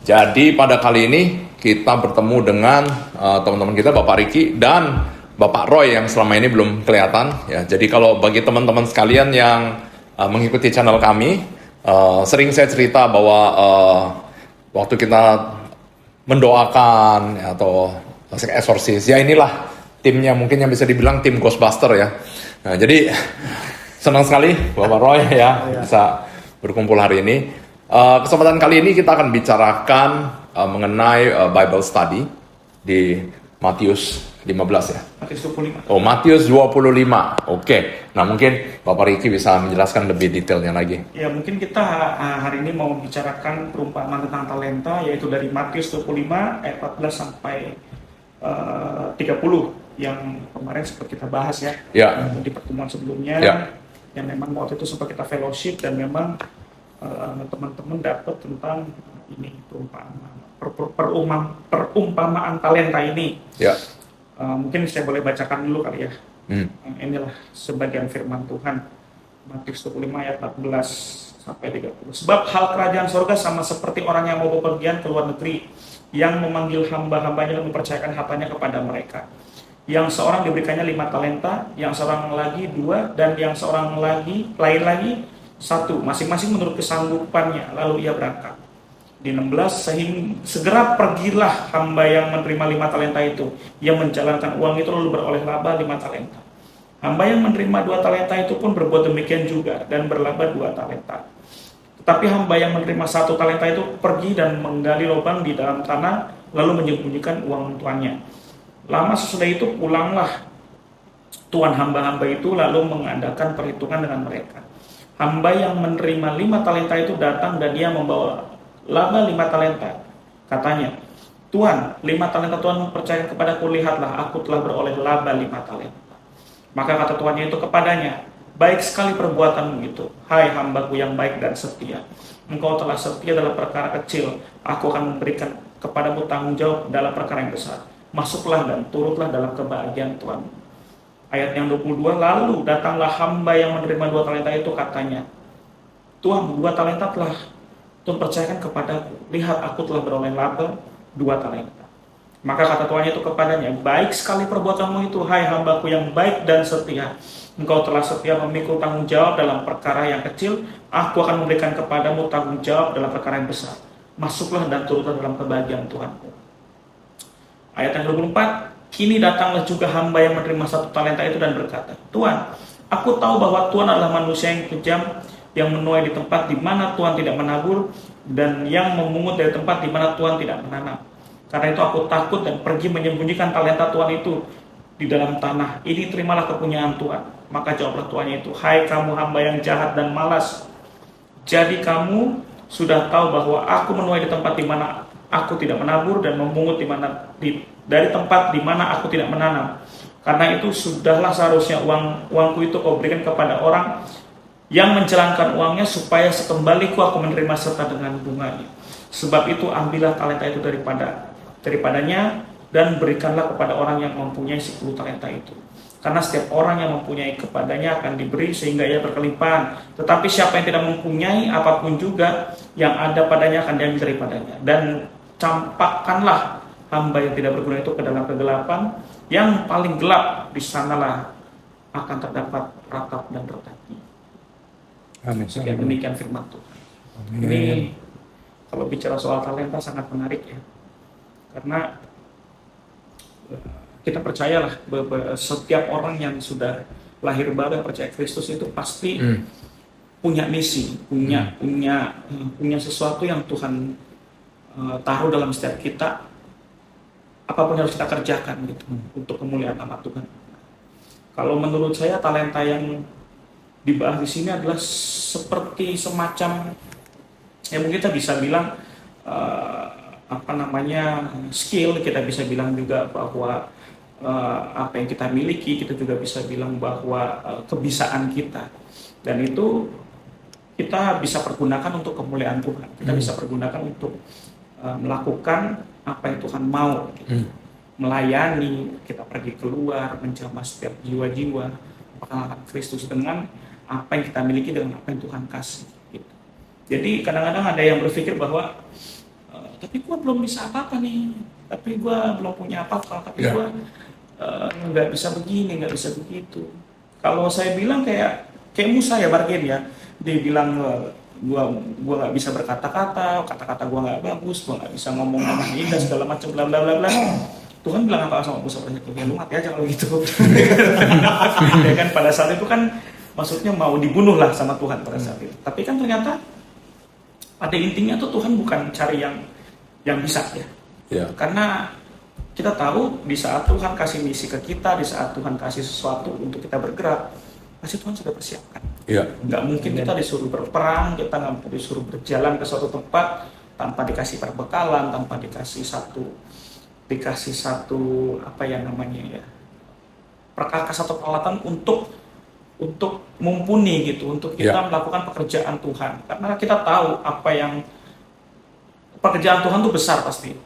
Jadi pada kali ini kita bertemu dengan teman-teman kita, Bapak Riki dan Bapak Roy yang selama ini belum kelihatan. Ya, jadi kalau bagi teman-teman sekalian yang mengikuti channel kami, sering saya cerita bahwa waktu kita mendoakan ya, atau eksorsis, ya inilah timnya, mungkin yang bisa dibilang tim Ghostbuster ya. Nah, jadi senang sekali Bapak Roy ya bisa berkumpul hari ini. Kesempatan kali ini kita akan bicarakan mengenai Bible study di Matius 15 ya. Matius 25. Oh, Matius 25. Oke. Nah, mungkin Bapak Riki bisa menjelaskan lebih detailnya lagi. Ya, mungkin kita hari ini mau bicarakan perumpamaan tentang talenta, yaitu dari Matius 25 ayat 14 sampai 30 yang kemarin sempat kita bahas ya. Di pertemuan sebelumnya. Yang memang waktu itu sempat kita fellowship dan memang teman-teman dapat tentang ini perumpamaan talenta ini. Mungkin saya boleh bacakan dulu kali ya. Inilah sebagian firman Tuhan, Matius 25 ayat 14 sampai 30. Sebab hal kerajaan sorga sama seperti orang yang mau bepergian ke luar negeri, yang memanggil hamba-hambanya dan mempercayakan hartanya kepada mereka. Yang seorang diberikannya 5 talenta, yang seorang lagi 2, dan yang seorang lain lagi 1, masing-masing menurut kesanggupannya. Lalu ia berangkat. Di 16, segera pergilah hamba yang menerima 5 talenta itu. Ia menjalankan uang itu lalu beroleh laba 5 talenta. Hamba yang menerima 2 talenta itu pun berbuat demikian juga dan berlaba 2 talenta. Tetapi hamba yang menerima 1 talenta itu pergi dan menggali lubang di dalam tanah lalu menyembunyikan uang tuannya. Lama sesudah itu pulanglah tuan hamba-hamba itu lalu mengadakan perhitungan dengan mereka. Hamba yang menerima 5 talenta itu datang dan dia membawa laba 5 talenta. Katanya, Tuan, 5 talenta Tuhan mempercayakan kepadaku, lihatlah aku telah beroleh laba 5 talenta. Maka kata tuannya itu kepadanya, baik sekali perbuatanmu itu, hai hambaku yang baik dan setia. Engkau telah setia dalam perkara kecil, aku akan memberikan kepadamu tanggung jawab dalam perkara yang besar. Masuklah dan turutlah dalam kebahagiaan Tuhan. Ayat yang 22, lalu datanglah hamba yang menerima 2 talenta itu, katanya, Tuhan, 2 talenta telah Tuhan percayakan kepadaku, lihat aku telah beroleh laba 2 talenta. Maka kata tuannya itu kepadanya, baik sekali perbuatanmu itu, hai hambaku yang baik dan setia. Engkau telah setia memikul tanggung jawab dalam perkara yang kecil, aku akan memberikan kepadamu tanggung jawab dalam perkara yang besar. Masuklah dan turutlah dalam kebahagiaan Tuhanku. Ayat yang 24, kini datanglah juga hamba yang menerima 1 talenta itu dan berkata, Tuhan, aku tahu bahwa Tuhan adalah manusia yang kejam, yang menuai di tempat di mana Tuhan tidak menabur, dan yang memungut dari tempat di mana Tuhan tidak menanam. Karena itu aku takut dan pergi menyembunyikan talenta Tuhan itu di dalam tanah. Ini terimalah kepunyaan Tuhan. Maka jawablah tuannya itu, hai kamu hamba yang jahat dan malas. Jadi kamu sudah tahu bahwa aku menuai di tempat di mana aku tidak menabur dan memungut dari tempat di mana aku tidak menanam. Karena itu sudahlah seharusnya uangku itu kau berikan kepada orang yang menjalankan uangnya, supaya sekembaliku aku menerima serta dengan bunganya. Sebab itu ambillah talenta itu daripadanya dan berikanlah kepada orang yang mempunyai 10 talenta itu. Karena setiap orang yang mempunyai kepadanya akan diberi sehingga ia berkelimpahan. Tetapi siapa yang tidak mempunyai apapun juga, yang ada padanya akan diambil daripadanya. Dan campakkanlah hamba yang tidak berguna itu ke dalam kegelapan, yang paling gelap, di sanalah akan terdapat ratap dan retapnya. Amin. Demikian firman Tuhan. Ini kalau bicara soal talenta sangat menarik ya, karena kita percayalah setiap orang yang sudah lahir baru yang percaya Kristus itu pasti punya misi, punya sesuatu yang Tuhan taruh dalam setiap kita. Apapun yang harus kita kerjakan gitu untuk kemuliaan nama Tuhan. Kalau menurut saya talenta yang dibahas di sini adalah seperti semacam, ya mungkin kita bisa bilang skill, kita bisa bilang juga bahwa apa yang kita miliki, kita juga bisa bilang bahwa kebiasaan kita, dan itu kita bisa pergunakan untuk kemuliaan Tuhan. Kita bisa pergunakan untuk melakukan apa yang Tuhan mau, gitu. Melayani, kita pergi keluar, menjamah setiap jiwa-jiwa, memperkenalkan Kristus dengan apa yang kita miliki, dengan apa yang Tuhan kasih. Gitu. Jadi kadang-kadang ada yang berpikir bahwa tapi gue belum bisa apa-apa nih, tapi gue belum punya apa-apa, tapi gue nggak bisa begini, nggak bisa begitu. Kalau saya bilang kayak Musa ya, Bargen ya, dia bilang gua nggak bisa berkata-kata, kata-kata gua nggak bagus, gua nggak bisa ngomong dengan indah segala macam bla bla bla bla. Tuhan bilang apa sama Musa? Ya lu mati aja kalau gitu. Ya kan pada saat itu kan maksudnya mau dibunuh lah sama Tuhan pada saat itu. Tapi kan ternyata pada intinya tuh Tuhan bukan cari yang bisa ya. Karena kita tahu di saat Tuhan kasih misi ke kita, di saat Tuhan kasih sesuatu untuk kita bergerak, pasti Tuhan sudah persiapkan. Nggak mungkin kita disuruh berperang, kita nggak disuruh berjalan ke suatu tempat tanpa dikasih perbekalan, tanpa dikasih satu apa ya namanya ya, perkakas atau peralatan untuk mumpuni gitu, untuk kita melakukan pekerjaan Tuhan. Karena kita tahu apa yang pekerjaan Tuhan itu besar pasti.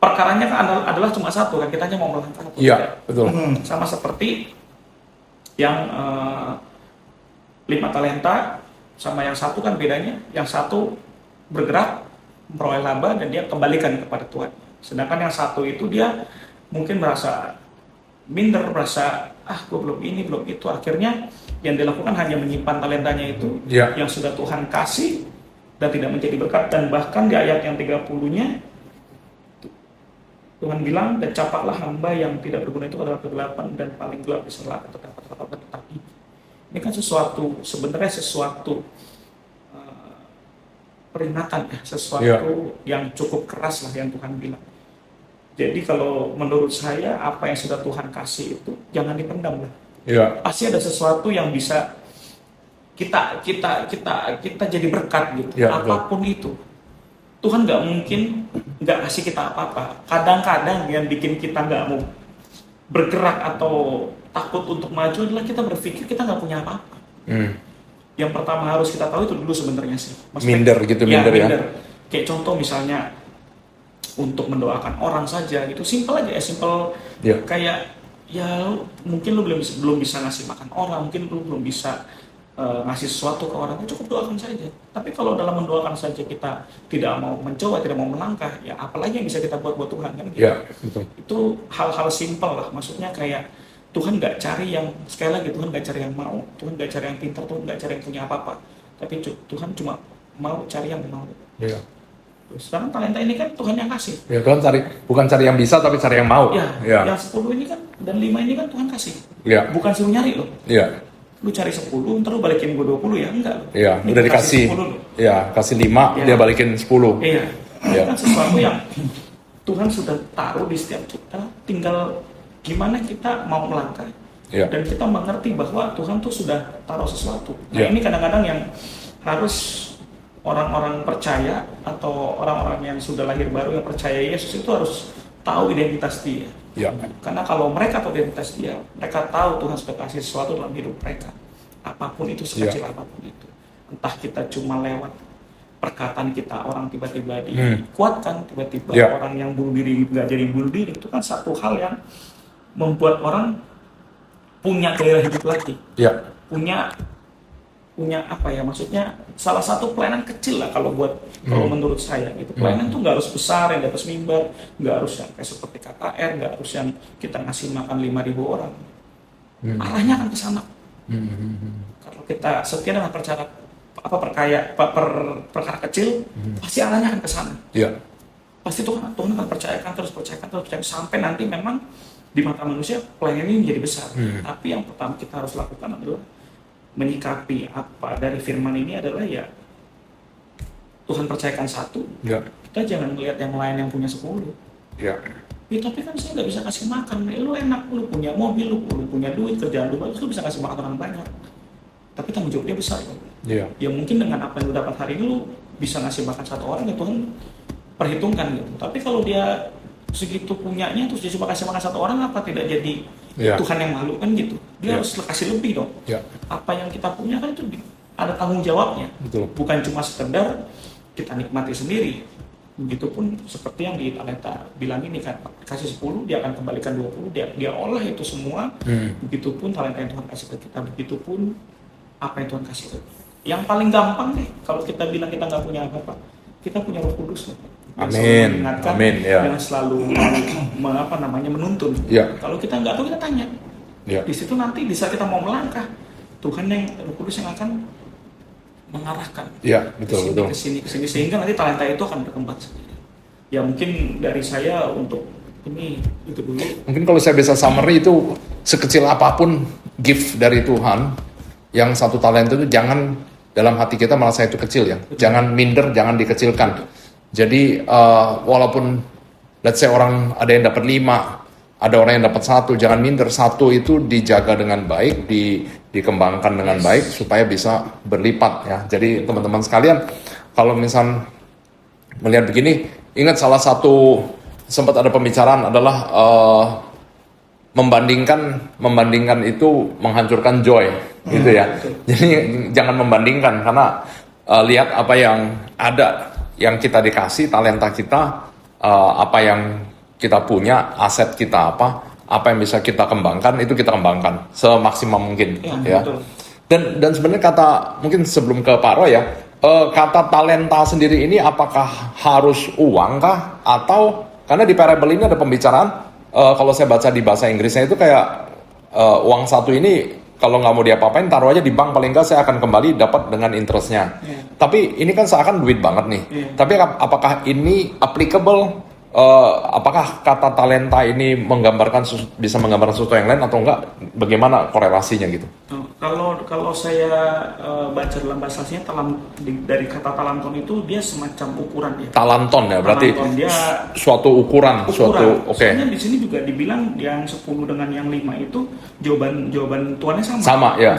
Perkaranya kan adalah cuma satu kan, kita hanya mau melangkah atau tidak. Betul. Sama seperti yang 5 talenta sama yang satu kan bedanya, yang satu bergerak memperoleh laba dan dia kembalikan kepada Tuhan. Sedangkan yang satu itu dia mungkin merasa minder, merasa gue belum ini belum itu, akhirnya yang dilakukan hanya menyimpan talentanya itu yang sudah Tuhan kasih dan tidak menjadi berkat. Dan bahkan di ayat yang 30-nya Tuhan bilang, dan capaklah hamba yang tidak berguna itu adalah kegelapan dan paling gelap di selak atau dapat tetapkan tetapi. Ini kan sebenarnya sesuatu peringatan ya, sesuatu yang cukup keras lah yang Tuhan bilang. Jadi kalau menurut saya apa yang sudah Tuhan kasih itu jangan dipendam lah. Pasti ada sesuatu yang bisa kita jadi berkat gitu. Apapun itu. Tuhan nggak mungkin nggak kasih kita apa-apa. Kadang-kadang yang bikin kita nggak mau bergerak atau takut untuk maju adalah kita berpikir kita nggak punya apa-apa. Yang pertama harus kita tahu itu dulu sebenarnya sih. Minder gitu, minder ya. Kayak contoh misalnya untuk mendoakan orang saja gitu, simpel aja ya, simpel kayak ya mungkin lu belum bisa ngasih makan orang, mungkin lu belum bisa ngasih sesuatu ke orang, cukup doakan saja. Tapi kalau dalam mendoakan saja kita tidak mau mencoba, tidak mau melangkah, ya apalagi yang bisa kita buat Tuhan kan gitu. Betul. Itu hal-hal simpel lah, maksudnya kayak Tuhan nggak cari yang, sekali lagi Tuhan nggak cari yang mau, Tuhan nggak cari yang pintar, Tuhan nggak cari yang punya apa-apa, tapi Tuhan cuma mau cari yang mau. Sekarang talenta ini kan Tuhan yang kasih. Tuhan bukan cari yang bisa, tapi cari yang mau. Yang 10 ini kan dan 5 ini kan Tuhan kasih. Bukan suruh nyari loh. Lu cari 10, ntar lu balikin gue 20 ya, enggak. Udah dikasih 10 kasih 5, dia balikin 10. Itu kan sesuatu yang Tuhan sudah taruh di setiap kita, tinggal gimana kita mau melangkah. Dan kita mengerti bahwa Tuhan tuh sudah taruh sesuatu. Nah ini kadang-kadang yang harus orang-orang percaya atau orang-orang yang sudah lahir baru yang percaya Yesus itu harus tahu identitas dia. Karena kalau mereka tahu identitas dia, mereka tahu Tuhan sudah kasih sesuatu dalam hidup mereka. Apapun itu, sekecil apapun itu. Entah kita cuma lewat perkataan kita, orang tiba-tiba dikuatkan, tiba-tiba orang yang bunuh diri nggak jadi bunuh diri, itu kan satu hal yang membuat orang punya gairah hidup lagi. Punya apa ya, maksudnya salah satu pelayanan kecil lah kalau menurut saya gitu. Pelayanan tuh nggak harus besar yang di atas mimbar, nggak harus yang kayak seperti KKR, nggak harus yang kita ngasih makan 5.000 orang. Arahnya kan ke sana. Kalau kita setia dengan perkara kecil, pasti arahnya akan ke sana. Pasti Tuhan akan percayakan terus sampai nanti memang di mata manusia pelayanan ini menjadi besar. Tapi yang pertama kita harus lakukan adalah menyikapi apa dari firman ini adalah ya Tuhan percayakan satu, kita jangan melihat yang lain yang punya 10. Tapi kan saya nggak bisa kasih makan. Lu enak, lu punya mobil, lu punya duit, kerjaan lu bagus, lu bisa kasih makan orang banyak. Tapi tanggung jawabnya besar. Ya mungkin dengan apa yang lu dapat hari ini lu bisa ngasih makan satu orang, ya Tuhan perhitungkan gitu. Tapi kalau dia segitu punyanya terus dia cuma kasih makan satu orang, apa tidak jadi Tuhan yang malu kan gitu. Dia harus kasih lebih dong. Apa yang kita punya kan itu ada tanggung jawabnya. Bukan cuma sekedar kita nikmati sendiri. Begitupun seperti yang di talenta bilang ini kan, kasih 10 dia akan kembalikan 20, dia olah itu semua. Begitupun talenta yang Tuhan kasih ke kita, begitupun apa yang Tuhan kasih ke kita. Yang paling gampang deh kalau kita bilang kita nggak punya apa-apa, kita punya Roh Kudus. yang Amin. selalu mengingatkan, Amin, ya. yang selalu menuntun. Ya. Kalau kita nggak tahu, kita tanya. Ya. Di situ nanti di saat kita mau melangkah, Tuhan yang Roh Kudus yang akan mengarahkan. Ya, betul, betul. Ke sini sehingga nanti talenta itu akan berkembang sendiri. Ya mungkin dari saya untuk ini itu dulu. Mungkin kalau saya bisa summary itu sekecil apapun gift dari Tuhan, yang satu talenta itu jangan dalam hati kita merasa itu kecil ya. Betul. Jangan minder, jangan dikecilkan. Jadi walaupun let's say orang ada yang dapat 5, ada orang yang dapat 1, jangan minder. 1 itu dijaga dengan baik, dikembangkan dengan baik supaya bisa berlipat ya. Jadi teman-teman sekalian, kalau misal melihat begini, ingat salah satu sempat ada pembicaraan adalah membandingkan itu menghancurkan joy gitu ya. Jadi jangan membandingkan, karena lihat apa yang ada, yang kita dikasih, talenta kita, apa yang kita punya, aset kita apa yang bisa kita kembangkan, itu kita kembangkan semaksimal mungkin ya. Betul. Dan sebenarnya mungkin sebelum ke Pak Roy ya, kata talenta sendiri ini apakah harus uang kah, atau karena di parable ini ada pembicaraan, kalau saya baca di bahasa Inggrisnya itu kayak uang 1 ini kalau nggak mau diapa-apain, taruh aja di bank, paling nggak saya akan kembali dapat dengan interestnya. Tapi ini kan seakan duit banget nih. Tapi apakah ini applicable? Apakah kata talenta ini bisa menggambarkan sesuatu yang lain atau enggak? Bagaimana korelasinya gitu? Kalau saya baca dalam bahasa aslinya, dari kata talanton itu dia semacam ukuran ya. Talanton ya, berarti Talanton, dia suatu ukuran. Suatu oke. Soalnya di sini juga dibilang yang 10 dengan yang 5 itu jawaban Tuhannya sama. Sama ya.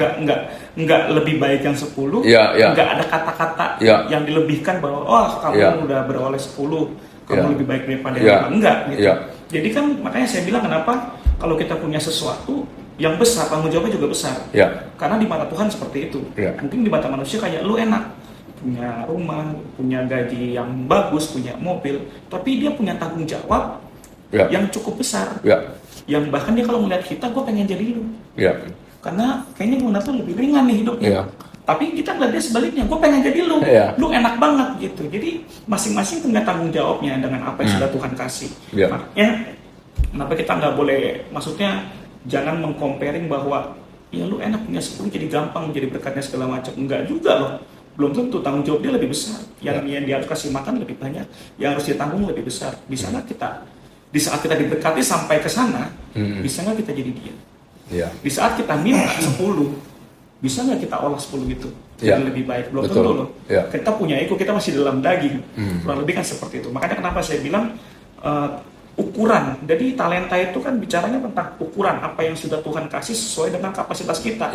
Enggak lebih baik yang 10. Ya, ya. Enggak ada kata-kata Ya. yang dilebihkan bahwa kamu udah beroleh 10. Kamu lebih baik daripada yang 5. Enggak gitu. Jadi kan makanya saya bilang kenapa kalau kita punya sesuatu yang besar, tanggung jawabnya juga besar. Karena di mata Tuhan seperti itu. Mungkin di mata manusia kayak lu enak, punya rumah, punya gaji yang bagus, punya mobil, tapi dia punya tanggung jawab yang cukup besar. Yang bahkan dia kalau melihat kita, gue pengen jadi lu. Karena kayaknya gue tuh lebih ringan nih hidupnya. Tapi kita ngeliat dia sebaliknya, gue pengen jadi lu, lu enak banget gitu. Jadi masing-masing punya tanggung jawabnya dengan apa yang sudah Tuhan kasih. Makanya kenapa kita nggak boleh, maksudnya jangan meng-comparing bahwa ya lu enak punya 10 jadi gampang jadi berkatnya segala macam. Enggak juga loh, belum tentu, tanggung jawab dia lebih besar. Yang dia harus kasih makan lebih banyak, yang harus ditanggung lebih besar. Bisa nggak kita, di saat kita diberkati sampai ke sana, bisa nggak kita jadi dia? Di saat kita minta 10, bisa nggak kita olah 10 gitu jadi lebih baik? Belum tentu loh. Kita punya ego, kita masih dalam daging. Kurang lebih kan seperti itu. Makanya kenapa saya bilang ukuran. Jadi talenta itu kan bicaranya tentang ukuran apa yang sudah Tuhan kasih sesuai dengan kapasitas kita.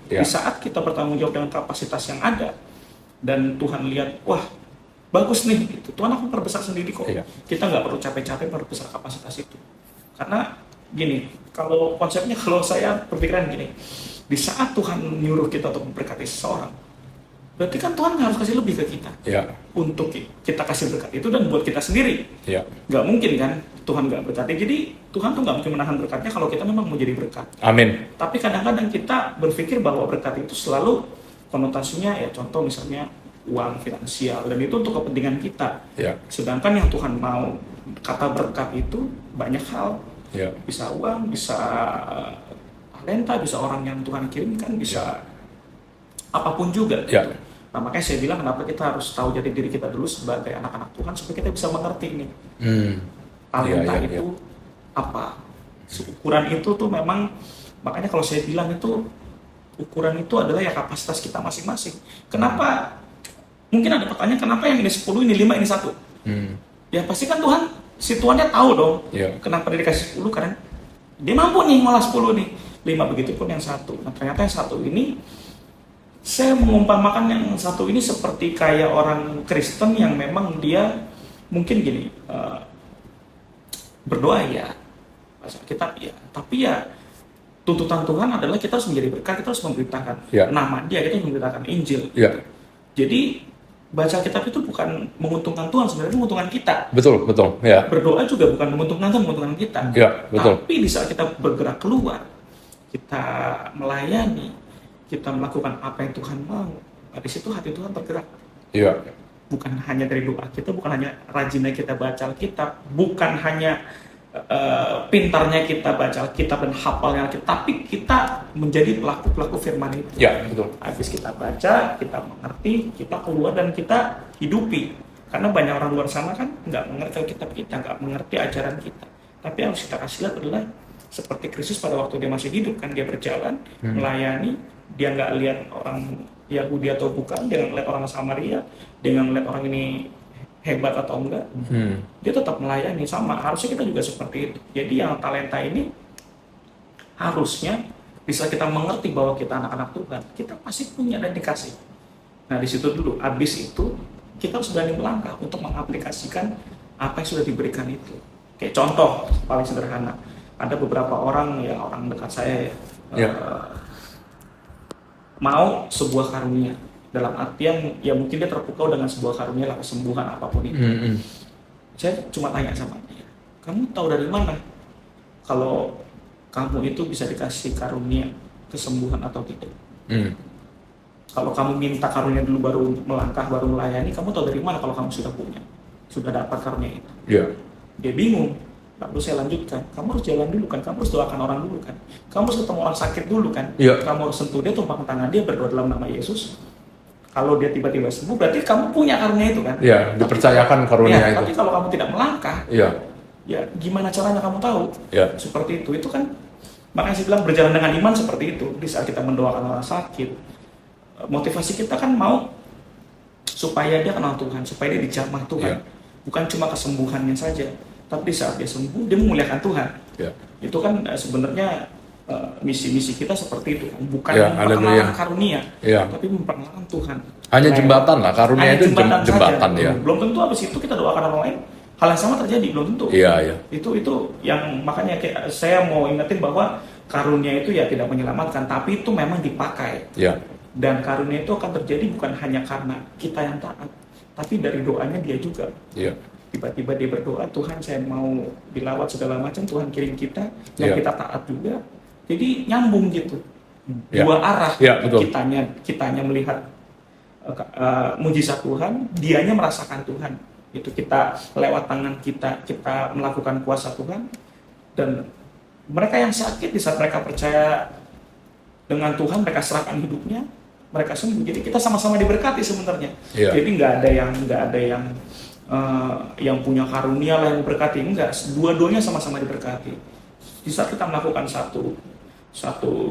Di saat kita bertanggung jawab dengan kapasitas yang ada dan Tuhan lihat, wah bagus nih, gitu. Tuhan akan perbesar sendiri kok. Kita nggak perlu capek-capek perbesar kapasitas itu. Karena gini, kalau konsepnya, kalau saya berpikiran gini, di saat Tuhan nyuruh kita untuk memberkati seseorang, berarti kan Tuhan harus kasih lebih ke kita untuk kita kasih berkat itu dan buat kita sendiri. Nggak mungkin kan Tuhan nggak berkati. Jadi Tuhan tuh nggak mungkin menahan berkatnya kalau kita memang mau jadi berkat. Amin. Tapi kadang-kadang kita berpikir bahwa berkat itu selalu konotasinya ya, contoh misalnya uang, finansial, dan itu untuk kepentingan kita. Sedangkan yang Tuhan mau, kata berkat itu banyak hal. Bisa uang, bisa talenta, bisa orang yang Tuhan kirimkan, bisa apapun juga. Nah, makanya saya bilang kenapa kita harus tahu jati diri kita dulu sebagai anak-anak Tuhan supaya kita bisa mengerti nih talenta itu apa. Ukuran itu tuh memang, makanya kalau saya bilang itu ukuran itu adalah ya kapasitas kita masing-masing. Kenapa? Mungkin ada pertanyaan, kenapa yang ini 10, ini 5, ini 1? Ya pasti kan Tuhan, si Tuhannya tahu dong kenapa dia dikasih 10, karena dia mampu nih malah 10 nih. 5 begitu pun yang 1. Nah ternyata yang 1 ini, saya mengumpamakan yang 1 ini seperti kayak orang Kristen yang memang dia mungkin gini, berdoa ya, kita ya, tapi ya tuntutan Tuhan adalah kita harus menjadi berkat, kita harus memberitakan nama dia, kita harus memberitakan Injil. Jadi baca kitab itu bukan menguntungkan Tuhan, sebenarnya menguntungkan kita. Betul. Berdoa juga bukan menguntungkan Tuhan, menguntungkan kita. Tapi di saat kita bergerak keluar, kita melayani, kita melakukan apa yang Tuhan mau, di situ hati Tuhan bergerak. bukan hanya dari doa kita, bukan hanya rajinnya kita baca Alkitab, bukan hanya pintarnya kita baca Alkitab dan hafalnya Alkitab, tapi kita menjadi pelaku-pelaku firman itu. Ya, betul. Habis kita baca, kita mengerti, kita keluar dan kita hidupi. Karena banyak orang luar sana kan nggak mengerti Alkitab kita, nggak mengerti ajaran kita. Tapi yang harus kita kasih lihat adalah seperti Kristus pada waktu dia masih hidup kan, dia berjalan, melayani, dia nggak lihat orang Yahudi atau bukan, dia nggak lihat orang Samaria, dia nggak lihat orang ini hebat atau enggak, dia tetap melayani. Sama, harusnya kita juga seperti itu. Jadi yang talenta ini harusnya bisa kita mengerti bahwa kita anak-anak Tuhan, kita pasti punya dan dikasih. Nah di situ dulu, habis itu kita harus berani melangkah untuk mengaplikasikan apa yang sudah diberikan itu. Kayak contoh paling sederhana, ada beberapa orang yang orang dekat saya mau sebuah karunia. Dalam artian, ya mungkin dia terpukau dengan sebuah karunia lah, kesembuhan apapun itu. Saya cuma tanya sama dia, kamu tahu dari mana kalau kamu itu bisa dikasih karunia kesembuhan atau tidak? Kalau kamu minta karunia dulu baru melangkah, baru melayani, kamu tahu dari mana kalau kamu sudah punya, sudah dapat karunia itu? Dia bingung. Lalu saya lanjutkan, kamu harus jalan dulu kan, kamu harus doakan orang dulu kan, kamu harus ketemu orang sakit dulu kan, kamu harus sentuh dia, tumpahkan tangan dia, berdoa dalam nama Yesus. Kalau dia tiba-tiba sembuh, berarti kamu punya karunia itu kan? Iya, dipercayakan karunia itu. Tapi kalau kamu tidak melangkah, ya gimana caranya kamu tahu? Seperti itu kan, makanya saya bilang berjalan dengan iman seperti itu. Di saat kita mendoakan orang sakit, motivasi kita kan mau supaya dia kenal Tuhan, supaya dia dijamah Tuhan. Bukan cuma kesembuhannya saja, tapi di saat dia sembuh, dia memuliakan Tuhan. Itu kan sebenarnya misi-misi kita seperti itu, bukan memperkenalkan karunia, tapi memperkenalkan Tuhan. Hanya jembatan lah, karunia itu jembatan ya. Belum tentu habis itu kita doakan orang lain, hal yang sama terjadi, belum tentu. Itu yang makanya saya mau ingetin bahwa karunia itu ya tidak menyelamatkan, tapi itu memang dipakai. Dan karunia itu akan terjadi bukan hanya karena kita yang taat, tapi dari doanya dia juga. Tiba-tiba dia berdoa, Tuhan saya mau dilawat segala macam, Tuhan kirim kita, yang kita taat juga. Jadi nyambung gitu, dua arah. Kitanya melihat mujizat Tuhan, dianya merasakan Tuhan. Itu kita lewat tangan kita melakukan kuasa Tuhan. Dan mereka yang sakit di saat mereka percaya dengan Tuhan, mereka serahkan hidupnya, mereka sembuh. Jadi kita sama-sama diberkati sebenarnya. Jadi nggak ada yang punya karunia lah yang berkati, enggak. Dua-duanya sama-sama diberkati. Di saat kita melakukan satu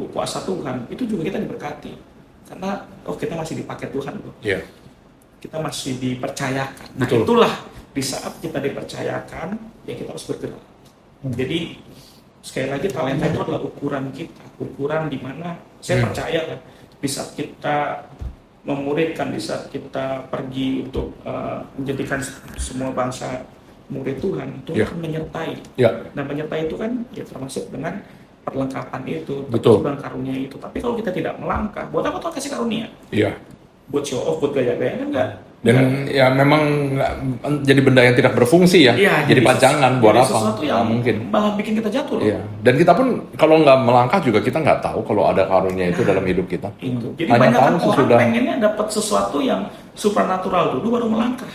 kuasa Tuhan, itu juga kita diberkati. Karena kita masih dipakai Tuhan loh. Kita masih dipercayakan. Nah itulah di saat kita dipercayakan, ya kita harus bergerak. Jadi sekali lagi talenta itu adalah ukuran kita, ukuran di mana saya percaya lah, di saat kita memuridkan, di saat kita pergi untuk menjadikan semua bangsa murid Tuhan, Tuhan akan menyertai. Dan menyertai itu kan ya termasuk dengan perlengkapan itu, dengan karunia itu. Tapi kalau kita tidak melangkah, buat apa Tuhan kasih karunia? Buat show off, buat gaya-gaya kan enggak. Dan ya memang jadi benda yang tidak berfungsi ya, jadi pajangan buat apa? Sesuatu yang mungkin malah bikin kita jatuh loh. Dan kita pun kalau nggak melangkah juga kita nggak tahu kalau ada karunia itu dalam hidup kita. Jadi banyak kan orang pengennya dapat sesuatu yang supernatural dulu baru melangkah.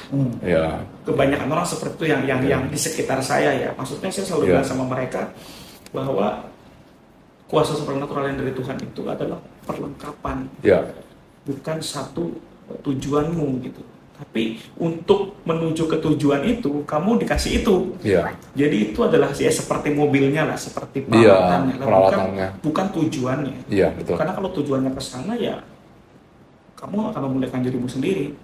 Kebanyakan orang seperti itu yang di sekitar saya ya. Maksudnya saya selalu bilang sama mereka bahwa kuasa supernatural yang dari Tuhan itu adalah perlengkapan, bukan satu tujuanmu gitu. Tapi untuk menuju ke tujuan itu, kamu dikasih itu. Jadi itu adalah ya seperti mobilnya lah, seperti peralatannya. Bukan tujuannya. Karena kalau tujuannya ke sana ya, kamu akan memuliakan dirimu sendiri.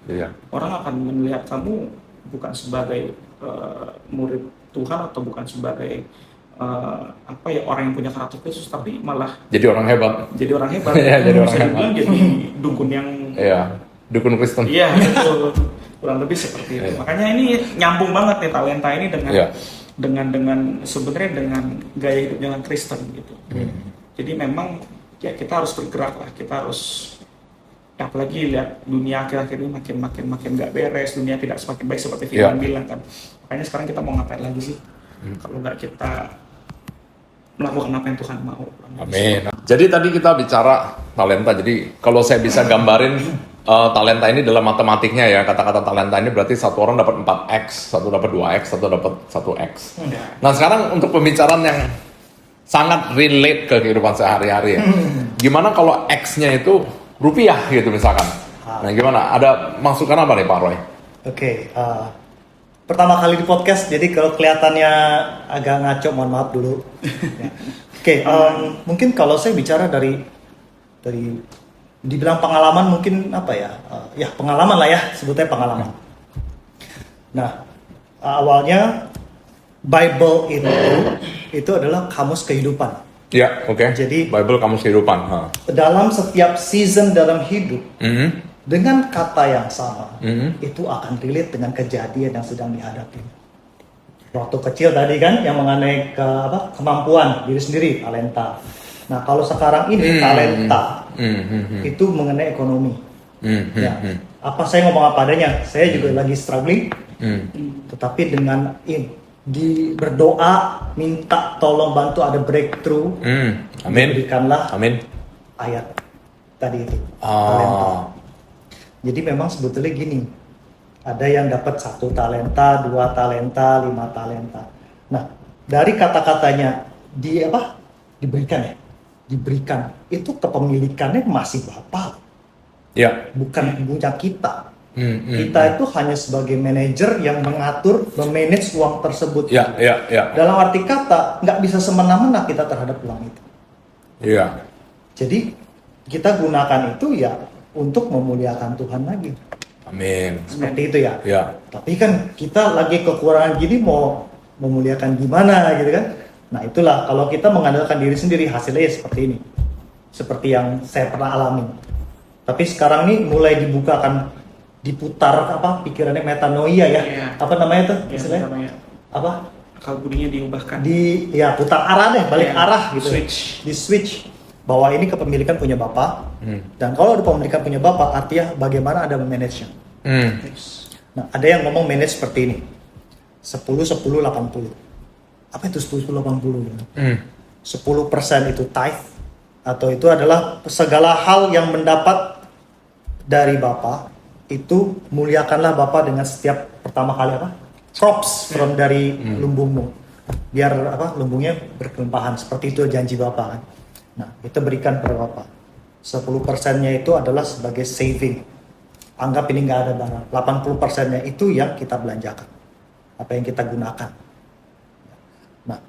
Orang akan melihat kamu bukan sebagai murid Tuhan atau bukan sebagai orang yang punya karakter khusus, tapi malah jadi orang hebat. Jadi orang hebat. Jadi dukun yang dukun Kristen. Betul. Kurang lebih seperti itu. Makanya ini nyambung banget nih talenta ini dengan sebenarnya dengan gaya hidup jalan Kristen gitu. Jadi memang ya kita harus bergerak lah. Kita harus, apalagi lihat dunia akhir-akhir ini makin nggak beres, dunia tidak semakin baik seperti Firman bilang kan. Makanya sekarang kita mau ngapain lagi sih? Kalau nggak kita melakukan apa yang Tuhan mau. Amin. Jadi tadi kita bicara talenta. Jadi kalau saya bisa gambarin talenta ini dalam matematiknya ya, kata-kata talenta ini berarti satu orang dapat 4x, satu dapat 2x, satu dapat 1x. Nah sekarang untuk pembicaraan yang sangat relate ke kehidupan sehari-hari ya. Gimana kalau x-nya itu rupiah gitu misalkan? Nah gimana? Ada masukan apa nih Pak Roy? Oke, pertama kali di podcast, jadi kalau kelihatannya agak ngaco, mohon maaf dulu. Ya. Oke, mungkin kalau saya bicara dari dibilang pengalaman mungkin apa ya? Ya pengalaman lah ya, sebutnya pengalaman. Nah, awalnya Bible itu adalah kamus kehidupan. Ya, oke. Jadi Bible kamus kehidupan. Dalam setiap season dalam hidup, dengan kata yang sama, itu akan relate dengan kejadian yang sedang dihadapi. Waktu kecil tadi kan, yang mengenai kemampuan diri sendiri, talenta. Nah, kalau sekarang ini talenta itu mengenai ekonomi. Ya, apa saya ngomong apa adanya? Saya juga lagi struggling, tetapi dengan berdoa, minta tolong bantu ada breakthrough. Amin. Berikanlah Amin. ayat tadi itu. Talenta. Jadi memang sebetulnya gini, ada yang dapat 1 talenta, 2 talenta, 5 talenta. Nah, dari kata-katanya diberikan, itu kepemilikannya masih Bapak. Ya. Bukan punya kita. Kita itu hanya sebagai manajer yang mengatur, memanage uang tersebut. Ya. Dalam arti kata, nggak bisa semena-mena kita terhadap uang itu. Iya. Jadi kita gunakan itu ya untuk memuliakan Tuhan lagi. Amin. Seperti itu ya. Ya. Tapi kan kita lagi kekurangan gini mau memuliakan gimana gitu kan. Nah itulah kalau kita mengandalkan diri sendiri hasilnya ya seperti ini. Seperti yang saya pernah alami. Tapi sekarang nih mulai diputar pikirannya metanoia ya. Apa namanya tuh istilahnya? Apa? Akal budinya diubahkan. Putar arah deh, balik arah gitu. Switch. Di switch. Bahwa ini kepemilikan punya Bapak, dan kalau ada kepemilikan punya Bapak, artinya bagaimana ada memanage-nya. Nah, ada yang ngomong manage seperti ini, 10-10-80. Apa itu 10-10-80? 10% itu tithe, atau itu adalah segala hal yang mendapat dari Bapak, itu muliakanlah Bapak dengan setiap pertama kali crops from dari lumbungmu, biar lumbungnya berkelimpahan, seperti itu janji Bapak kan. Nah, itu berikan kepada Bapak. 10%-nya itu adalah sebagai saving. Anggap ini nggak ada barang. 80%-nya itu yang kita belanjakan. Apa yang kita gunakan. Nah,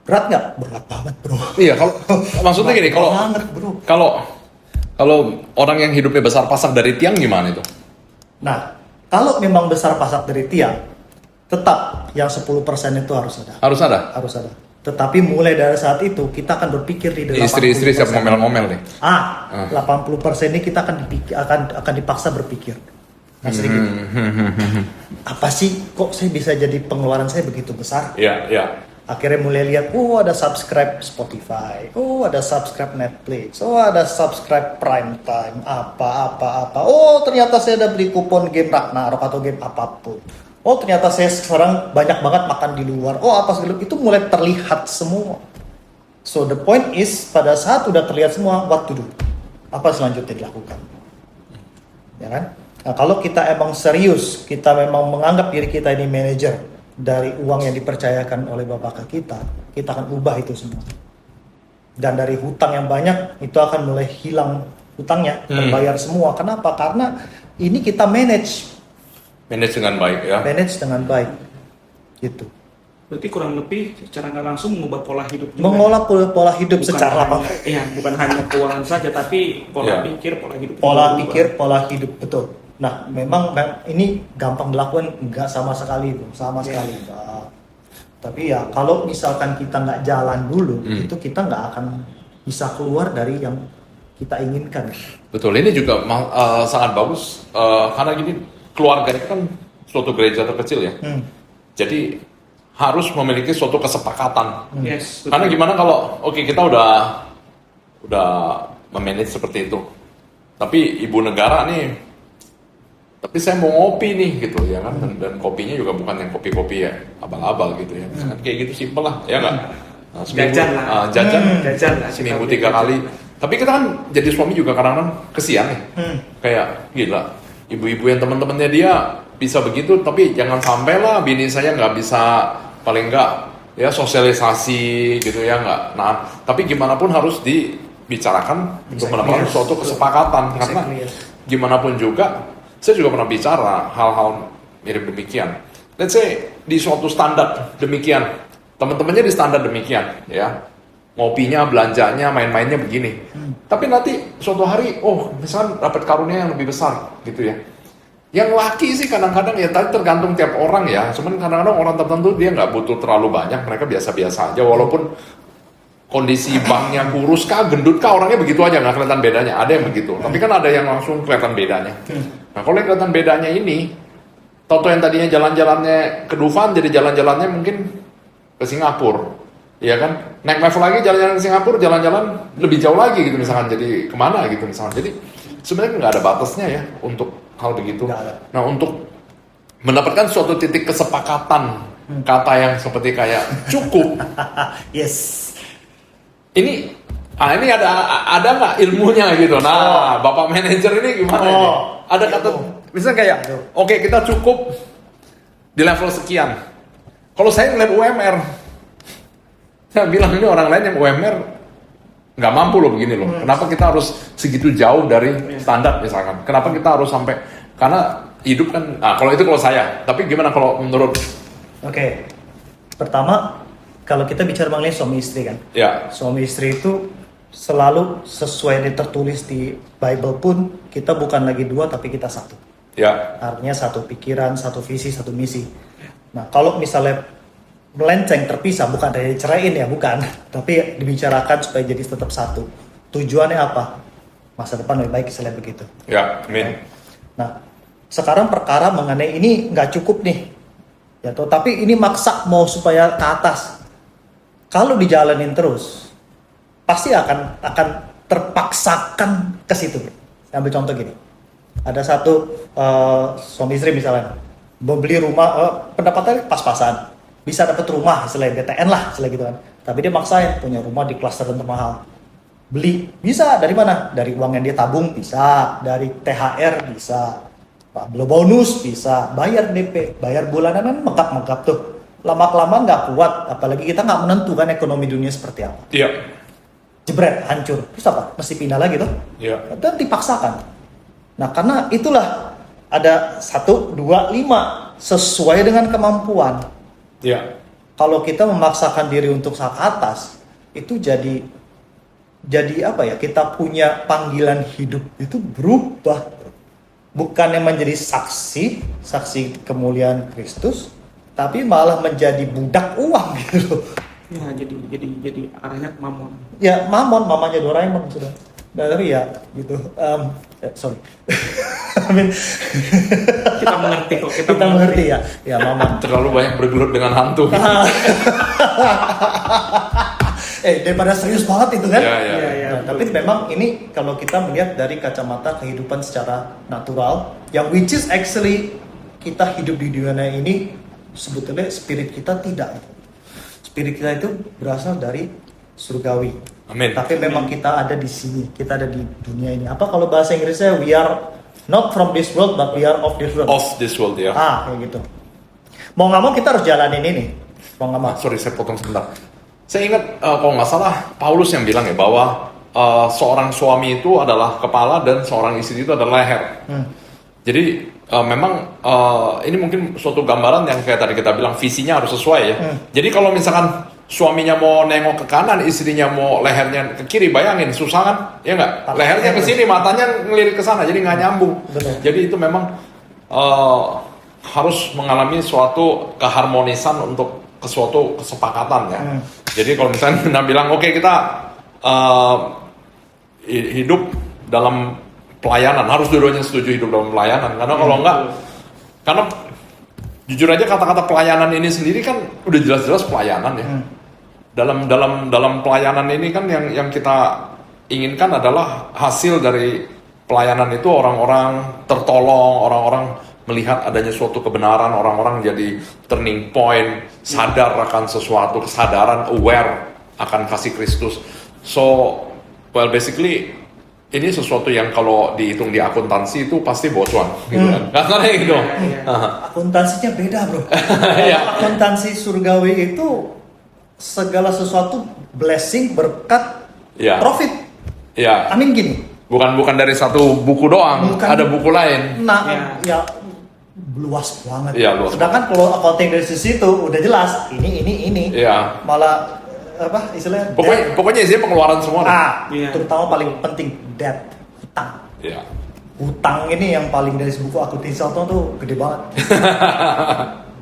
berat nggak? Berat banget, bro. Iya, kalau maksudnya gini, kalau orang yang hidupnya besar pasak dari tiang gimana itu? Nah, kalau memang besar pasak dari tiang, tetap yang 10% itu harus ada. Harus ada? Harus ada. Tetapi mulai dari saat itu kita akan berpikir di 80%. Istri-istri siap ngomel-ngomel nih. 80% ini kita akan dipaksa berpikir. Asli gitu. Apa sih kok saya bisa jadi pengeluaran saya begitu besar? Iya. Akhirnya mulai lihat, ada subscribe Spotify, ada subscribe Netflix, ada subscribe Prime Time, apa. Ternyata saya ada beli kupon game Ragnarok atau game apapun. Ternyata saya sekarang banyak banget makan di luar. Apa segala itu mulai terlihat semua. So the point is pada saat udah terlihat semua, what to do? Apa selanjutnya dilakukan? Ya kan? Nah, kalau kita emang serius, kita memang menganggap diri kita ini manajer dari uang yang dipercayakan oleh Bapak kita akan ubah itu semua. Dan dari hutang yang banyak itu akan mulai hilang hutangnya, terbayar semua. Kenapa? Karena ini kita manage dengan baik ya. Manage dengan baik. Gitu. Berarti kurang lebih secara nggak langsung mengubah pola hidup juga. Mengolah pola hidup bukan secara bukan hanya keuangan saja, tapi pola pikir, pola hidup. Pola hidup, betul. Nah, memang ini gampang dilakukan, enggak sama sekali. Enggak. Tapi ya kalau misalkan kita nggak jalan dulu, itu kita nggak akan bisa keluar dari yang kita inginkan. Betul, ini juga sangat bagus karena gini. Keluarga itu kan suatu gereja terkecil ya. Jadi harus memiliki suatu kesepakatan. Yes, karena gimana kalau kita udah memanage seperti itu. Tapi ibu negara nih, tapi saya mau ngopi nih gitu ya kan, dan kopinya juga bukan yang kopi-kopi ya abal-abal gitu ya. Kayak gitu simpel lah, ya nggak? Nah, jajan lah. Jajan lah. Seminggu 3 kali. Tapi kita kan jadi suami juga kadang-kadang kesian nih. Kayak gila, ibu-ibu yang teman-temannya dia bisa begitu, tapi jangan sampai lah bini saya nggak bisa, paling nggak ya sosialisasi gitu ya, nggak. Nah, tapi gimana pun harus dibicarakan untuk mendapatkan suatu kesepakatan, karena gimana pun juga, saya juga pernah bicara hal-hal mirip demikian. Let's say di suatu standar demikian, teman-temannya di standar demikian, ya, ngopinya, belanjanya, main-mainnya begini. Tapi nanti suatu hari, misalnya dapat karunia yang lebih besar, gitu ya. Yang laki sih kadang-kadang ya tadi tergantung tiap orang ya. Cuman kadang-kadang orang tertentu dia nggak butuh terlalu banyak, mereka biasa-biasa aja. Walaupun kondisi banknya kurus kah, gendut kah, orangnya begitu aja, nggak kelihatan bedanya. Ada yang begitu. Tapi kan ada yang langsung kelihatan bedanya. Nah kalau yang kelihatan bedanya ini, Toto yang tadinya jalan-jalannya ke Dufan, jadi jalan-jalannya mungkin ke Singapura. Iya kan? Naik level lagi jalan-jalan ke Singapura, jalan-jalan lebih jauh lagi gitu misalkan. Jadi kemana gitu misalkan. Jadi sebenarnya nggak ada batasnya ya untuk hal begitu. Nah untuk mendapatkan suatu titik kesepakatan, kata yang seperti kayak cukup. Yes. Ini ada nggak ilmunya gitu. Nah, Bapak manajer ini gimana ini? Ada kata, misalnya kayak, oke, kita cukup di level sekian. Kalau saya ngeliat UMR, saya bilang ini orang lain yang UMR nggak mampu loh begini loh. Kenapa kita harus segitu jauh dari standar misalkan? Kenapa kita harus sampai? Karena hidup kan. Nah, kalau itu kalau saya. Tapi gimana kalau menurut? Oke. Pertama, kalau kita bicara mengenai suami istri kan. Ya. Suami istri itu selalu sesuai yang tertulis di Bible pun kita bukan lagi dua tapi kita satu. Ya. Artinya satu pikiran, satu visi, satu misi. Nah, kalau misalnya melenceng terpisah, bukan dari ceraiin ya, bukan, tapi dibicarakan supaya jadi tetap satu. Tujuannya apa? Masa depan lebih baik selain begitu. Ya, amin. Nah, sekarang perkara mengenai ini nggak cukup nih, ya toh, tapi ini maksa mau supaya ke atas. Kalau dijalanin terus, pasti akan terpaksakan ke situ. Ambil contoh gini, ada satu suami istri misalnya, mau beli rumah, pendapatannya pas-pasan. Bisa dapat rumah selain BTN lah, selain gitu kan. Tapi dia maksain punya rumah di klaster termahal. Beli bisa dari mana? Dari uang yang dia tabung bisa, dari THR bisa, belum bonus bisa, bayar DP, bayar bulanan kan megap-megap tuh. Lama-kelamaan nggak kuat, apalagi kita nggak menentukan ekonomi dunia seperti apa. Iya. Jebret, hancur. Terus apa? Mesti pindah lagi tuh. Iya. Dan dipaksakan. Nah karena itulah ada 1, 2, 5 sesuai dengan kemampuan. Iya. Kalau kita memaksakan diri untuk ke atas, itu jadi apa ya? Kita punya panggilan hidup itu berubah, bukannya menjadi saksi kemuliaan Kristus, tapi malah menjadi budak uang gitu. Ya, jadi arahnya ke mamon. Ya mamon, mamanya Doraemon sudah. Dari ya gitu. Sorry. I mean, Kita mengerti kok. kita mengerti ya. Ya mamon. Terlalu banyak bergelut dengan hantu. Daripada serius banget itu kan. Ya. Nah, tapi memang ini kalau kita melihat dari kacamata kehidupan secara natural, yang which is actually kita hidup di dunia ini sebetulnya spirit kita tidak. Spirit kita itu berasal dari surgawi. Amin. Tapi memang kita ada di sini, kita ada di dunia ini. Apa kalau bahasa Inggrisnya we are not from this world but we are of this world. Of this world ya. Kayak gitu. Mau nggak mau kita harus jalanin ini. Mau nggak mau. Sorry, saya potong sebentar. Saya ingat kalau nggak salah Paulus yang bilang ya bahwa seorang suami itu adalah kepala dan seorang istri itu adalah leher. Jadi memang ini mungkin suatu gambaran yang kayak tadi kita bilang visinya harus sesuai ya. Jadi kalau misalkan suaminya mau nengok ke kanan, istrinya mau lehernya ke kiri, bayangin susah kan? Ya nggak? Lehernya ke sini, matanya ngelirik ke sana, jadi nggak nyambung. Betul. Jadi itu memang harus mengalami suatu keharmonisan untuk suatu kesepakatan ya. Jadi kalau misalnya kita bilang oke, kita hidup dalam pelayanan, harus dua-duanya setuju hidup dalam pelayanan, karena kalau enggak, karena jujur aja kata-kata pelayanan ini sendiri kan udah jelas-jelas pelayanan ya. Dalam pelayanan ini kan yang kita inginkan adalah hasil dari pelayanan itu orang-orang tertolong, orang-orang melihat adanya suatu kebenaran, orang-orang jadi turning point, sadar akan sesuatu, kesadaran, aware akan kasih Kristus. So Well, basically ini sesuatu yang kalau dihitung di akuntansi itu pasti bocuan, gitu kan? Kasarnya gitu. Akuntansinya beda, bro. Iya. Akuntansi surgawi itu segala sesuatu blessing, berkat, Iya. profit. Ya, Amin gini. bukan dari satu buku doang, Bukan. ada buku lain. Nah, ya luas banget. Iya, luas Sedangkan kalau accounting dari sisi itu udah jelas ini. Iya. Malah apa istilahnya? Pokoknya isinya pengeluaran semua. Iya. Terutama paling penting debt, hutang. Iya. Hutang ini yang paling dari buku akuntansi tuh gede banget.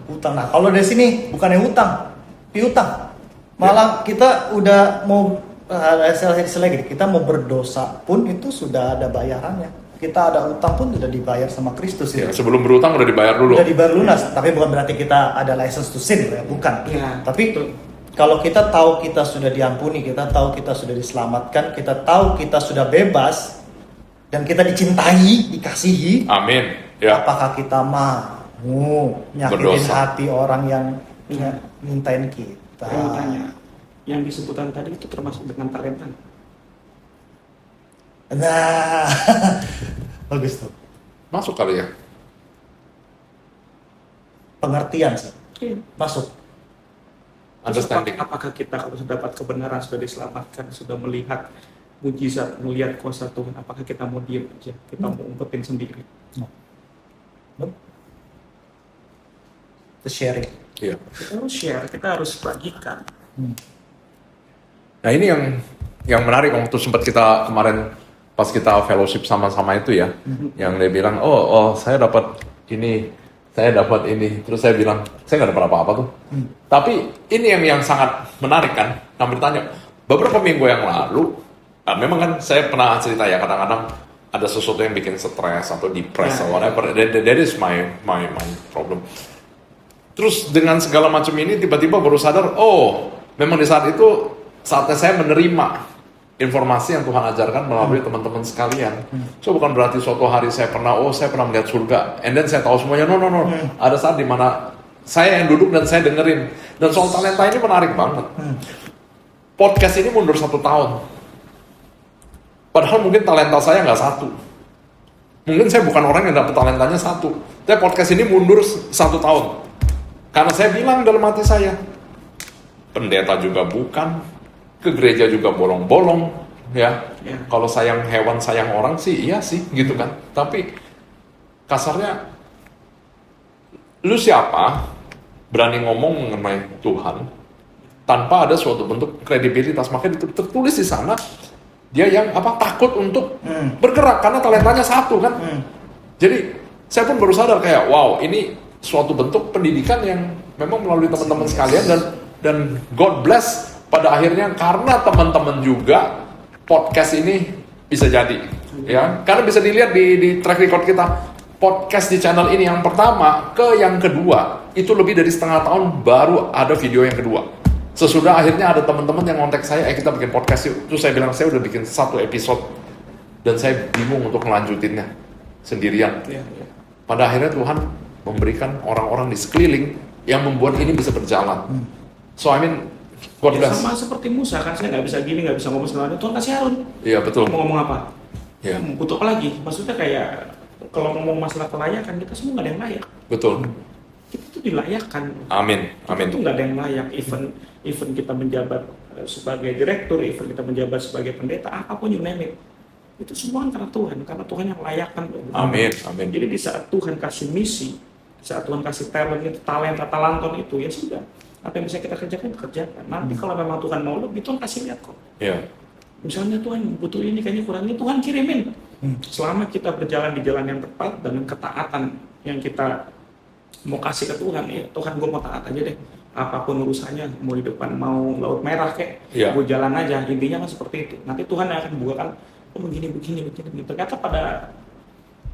Hutang. Nah, kalau dari sini bukannya hutang, piutang. Malah kita udah mau istilah gini, kita mau berdosa pun itu sudah ada bayarannya. Kita ada utang pun sudah dibayar sama Kristus. Ya, sebelum berutang udah dibayar dulu. Udah dibayar lunas, tapi bukan berarti kita ada license to sin, ya, bukan. Iya. Tapi kalau kita tahu kita sudah diampuni, kita tahu kita sudah diselamatkan, kita tahu kita sudah bebas, dan kita dicintai, dikasihi, Amin. Ya. apakah kita mau nyakitin Berdosa. hati orang yang mintain kita? Saya mau tanya, yang disebutkan tadi itu termasuk dengan talenta? Nah, bagus tuh. Masuk kali ya. Pengertian sih, Iya. masuk. Understanding. Apakah kita kalau sudah dapat kebenaran, sudah diselamatkan, sudah melihat mujizat, melihat kuasa Tuhan, apakah kita mau diam aja? Kita mau umpetin sendiri? The sharing. Iya. Kita harus share, kita harus bagikan. Nah ini yang menarik waktu sempat kita kemarin pas kita fellowship sama-sama itu ya, yang dia bilang, oh saya dapat ini, terus saya bilang, saya nggak dapat apa-apa tuh. Tapi ini yang sangat menarik kan, yang bertanya, beberapa minggu yang lalu, memang kan saya pernah cerita ya, kadang-kadang ada sesuatu yang bikin stres atau depressed atau whatever, that is my problem. Terus dengan segala macam ini tiba-tiba baru sadar, oh memang di saat itu saatnya saya menerima informasi yang Tuhan ajarkan melalui teman-teman sekalian. So bukan berarti suatu hari saya pernah melihat surga, and then saya tahu semuanya. No. Ada saat dimana saya yang duduk dan saya dengerin. Dan soal talenta ini menarik banget. Podcast ini mundur 1 tahun. Padahal mungkin talenta saya nggak 1. Mungkin saya bukan orang yang dapat talentanya 1. Tapi podcast ini mundur 1 tahun. Karena saya bilang dalam hati saya, pendeta juga bukan, ke gereja juga bolong-bolong, ya. Kalau sayang hewan, sayang orang sih, iya sih, gitu kan. Tapi kasarnya, lu siapa berani ngomong mengenai Tuhan tanpa ada suatu bentuk kredibilitas? Makanya tertulis di sana, dia yang takut untuk bergerak karena talentanya 1 kan. Jadi saya pun baru sadar kayak, wow, ini suatu bentuk pendidikan yang memang melalui teman-teman sekalian dan God bless. Pada akhirnya karena teman-teman juga podcast ini bisa jadi, ya karena bisa dilihat di track record kita, podcast di channel ini yang pertama ke yang kedua itu lebih dari setengah tahun baru ada video yang kedua. Sesudah akhirnya ada teman-teman yang kontak saya, kita bikin podcast yuk. Terus saya bilang saya udah bikin 1 episode dan saya bingung untuk melanjutinnya sendirian. Pada akhirnya Tuhan memberikan orang-orang di sekeliling yang membuat ini bisa berjalan. So I mean, God bless. Sama seperti Musa kan, saya nggak bisa gini, nggak bisa ngomong segala, Tuhan kasih Harun. Iya betul. Mau ngomong apa? Iya. Butuh apa lagi? Maksudnya kayak kalau ngomong masalah kelayakan, kita semua nggak ada yang layak. Betul. Kita tuh dilayakkan. Amin. Itu nggak ada yang layak. Even kita menjabat sebagai direktur, even kita menjabat sebagai pendeta, apapun you name it. Itu semua karena Tuhan yang layakkan. Amin. Jadi di saat Tuhan kasih misi, di saat Tuhan kasih talenton itu, ya sudah. Apa yang bisa kita kerjakan. Nanti kalau memang Tuhan mau lebih, Tuhan kasih lihat kok. Iya. Misalnya Tuhan butuh ini, kayaknya kurang ini, Tuhan kirimin. Selama kita berjalan di jalan yang tepat dengan ketaatan yang kita mau kasih ke Tuhan, ya Tuhan gue mau taat aja deh. Apapun urusannya, mau di depan mau laut merah kayak, gue jalan aja. Intinya kan seperti itu. Nanti Tuhan akan bukakan, begini. Ternyata pada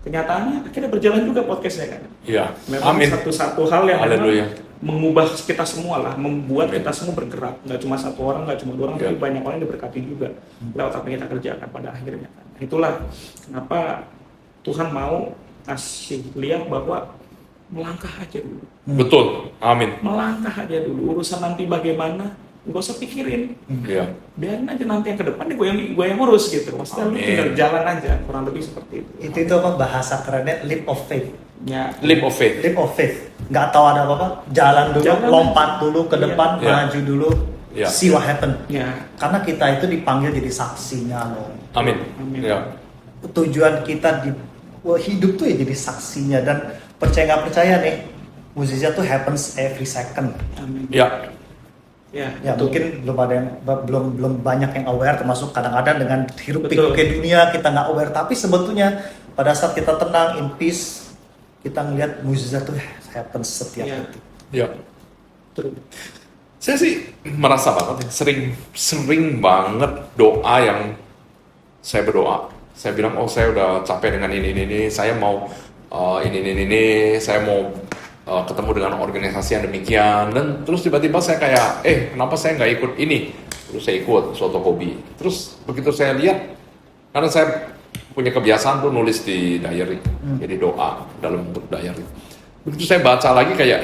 kenyataannya akhirnya berjalan juga podcastnya kan. Iya. Memang Amin. satu hal yang Haleluya. mengubah kita semua lah, membuat kita semua bergerak. Nggak cuma 1 orang, nggak cuma 2 orang, tapi banyak orang yang diberkati juga lewat apa yang kita kerjakan pada akhirnya. Itulah kenapa Tuhan mau kasih lihat bahwa melangkah aja dulu. Betul. Amin. Melangkah aja dulu. Urusan nanti bagaimana, nggak usah pikirin, Iya. biarin aja nanti yang ke depan gue yang ngurus gitu. Maksudnya lu tinggal jalan aja, kurang lebih seperti itu. Itu apa bahasa kerennya, leap of faith. Ya, Leap of faith. Leap of faith. Nggak tahu ada apa-apa, jalan dulu, Jalan. lompat dulu ke depan, Iya. maju dulu, Iya. see what happen. ya, Karena kita itu dipanggil jadi saksinya loh. Amin. Amin. Ya. Tujuan kita di hidup tuh ya jadi saksinya, dan percaya nggak percaya nih, mukjizat tuh happens every second. amin. Ya. Ya, Ya betul. mungkin belum banyak yang aware, termasuk kadang-kadang dengan hiruk pikuk Betul. ke dunia kita nggak aware, tapi sebetulnya pada saat kita tenang in peace, kita ngelihat mukjizat tuh happens setiap Iya. detik. Ya. Betul. Saya sih merasa banget ya, sering banget doa yang saya berdoa. Saya bilang, oh saya udah capek dengan ini, saya mau ini, saya mau ketemu dengan organisasi yang demikian, dan terus tiba-tiba saya kayak, kenapa saya nggak ikut ini? Terus saya ikut suatu hobi. Terus begitu saya lihat, karena saya punya kebiasaan tuh nulis di diary, jadi doa dalam bentuk diary. Begitu saya baca lagi kayak,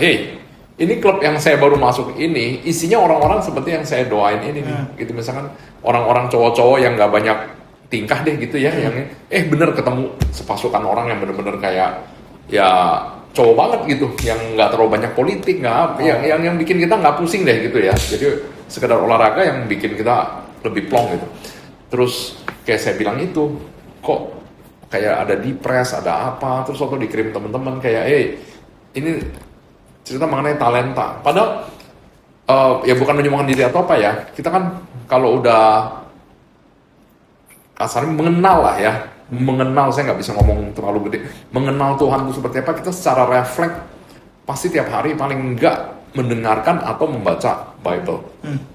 ini klub yang saya baru masuk ini, isinya orang-orang seperti yang saya doain ini nih. Gitu misalkan orang-orang cowok-cowok yang nggak banyak tingkah deh gitu ya, yang bener ketemu sepasukan orang yang bener-bener kayak ya cowok banget gitu, yang nggak terlalu banyak politik, yang bikin kita nggak pusing deh gitu ya. Jadi sekedar olahraga yang bikin kita lebih plong gitu. Terus kayak saya bilang itu, kok kayak ada depres, ada apa, terus waktu dikirim teman-teman kayak, ini cerita mengenai talenta. Padahal ya bukan menyemangkan diri atau apa ya, kita kan kalau udah kasarnya mengenal lah ya, mengenal, saya nggak bisa ngomong terlalu gede, mengenal Tuhan itu seperti apa, kita secara refleks pasti tiap hari paling enggak mendengarkan atau membaca Bible.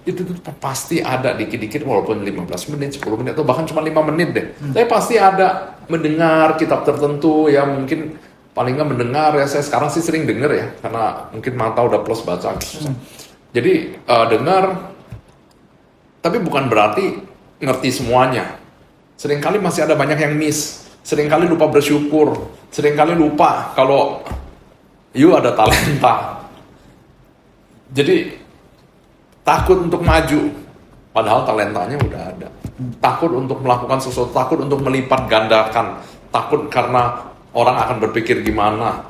Itu tuh pasti ada dikit-dikit, walaupun 15 menit, 10 menit, atau bahkan cuma 5 menit deh. Tapi pasti ada mendengar kitab tertentu ya, mungkin paling nggak mendengar ya. Saya sekarang sih sering denger ya, karena mungkin mata udah plus baca. Jadi dengar, tapi bukan berarti ngerti semuanya. Seringkali masih ada banyak yang miss. Seringkali lupa bersyukur. Seringkali lupa kalau you ada talenta. Jadi takut untuk maju, padahal talentanya udah ada. Takut untuk melakukan sesuatu, takut untuk melipat gandakan, takut karena orang akan berpikir gimana.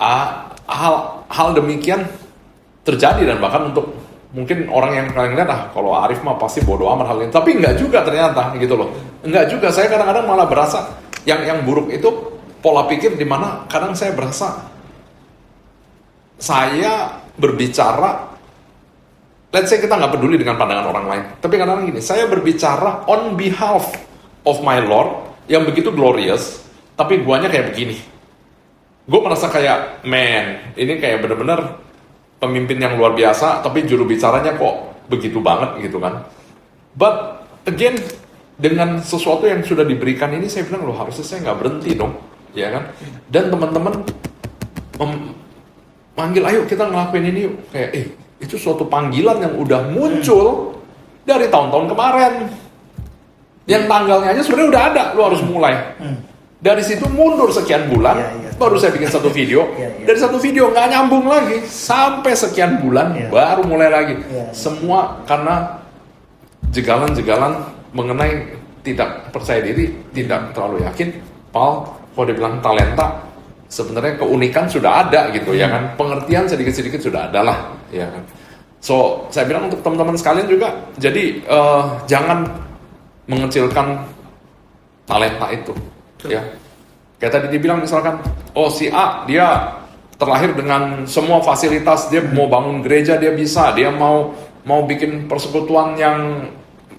Hal demikian terjadi, dan bahkan untuk mungkin orang yang kalian lihat, kalau Arif mah pasti bodoh amat hal ini, tapi enggak juga ternyata gitu loh. Enggak juga, saya kadang-kadang malah berasa yang buruk itu pola pikir, di mana kadang saya berasa saya berbicara, let's say kita nggak peduli dengan pandangan orang lain, tapi kadang-kadang gini, saya berbicara on behalf of my Lord yang begitu glorious, tapi guanya kayak begini. Gue merasa kayak, man, ini kayak bener-bener pemimpin yang luar biasa, tapi juru bicaranya kok begitu banget gitu kan. But again, dengan sesuatu yang sudah diberikan ini, saya bilang, loh harusnya saya nggak berhenti dong, ya kan. Dan teman-teman manggil, ayo kita ngelakuin ini yuk. Kayak, itu suatu panggilan yang udah muncul dari tahun-tahun kemarin. Yang tanggalnya aja sebenarnya udah ada, lu harus mulai. Dari situ mundur sekian bulan, baru saya bikin satu video. Dari satu video nggak nyambung lagi, sampai sekian bulan baru mulai lagi. Semua karena jegalan-jegalan mengenai tidak percaya diri, tidak terlalu yakin. Paul, kalau dibilang talenta, sebenarnya keunikan sudah ada gitu ya kan, pengertian sedikit-sedikit sudah ada lah ya kan. So saya bilang untuk teman-teman sekalian juga, jadi jangan mengecilkan talenta itu ya. Kayak tadi dibilang misalkan, si A dia terlahir dengan semua fasilitas, dia mau bangun gereja dia bisa, dia mau bikin persekutuan yang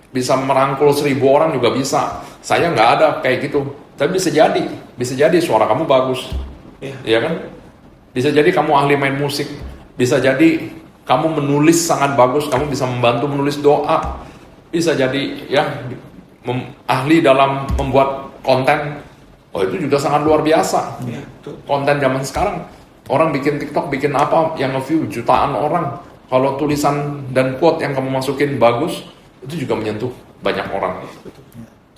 bisa merangkul 1000 orang juga bisa. Saya nggak ada kayak gitu, tapi bisa jadi suara kamu bagus. Iya kan? Bisa jadi kamu ahli main musik, bisa jadi kamu menulis sangat bagus, kamu bisa membantu menulis doa, bisa jadi ya ahli dalam membuat konten. Itu juga sangat luar biasa. Konten zaman sekarang, orang bikin TikTok, bikin apa yang nge-view jutaan orang. Kalau tulisan dan quote yang kamu masukin bagus, itu juga menyentuh banyak orang.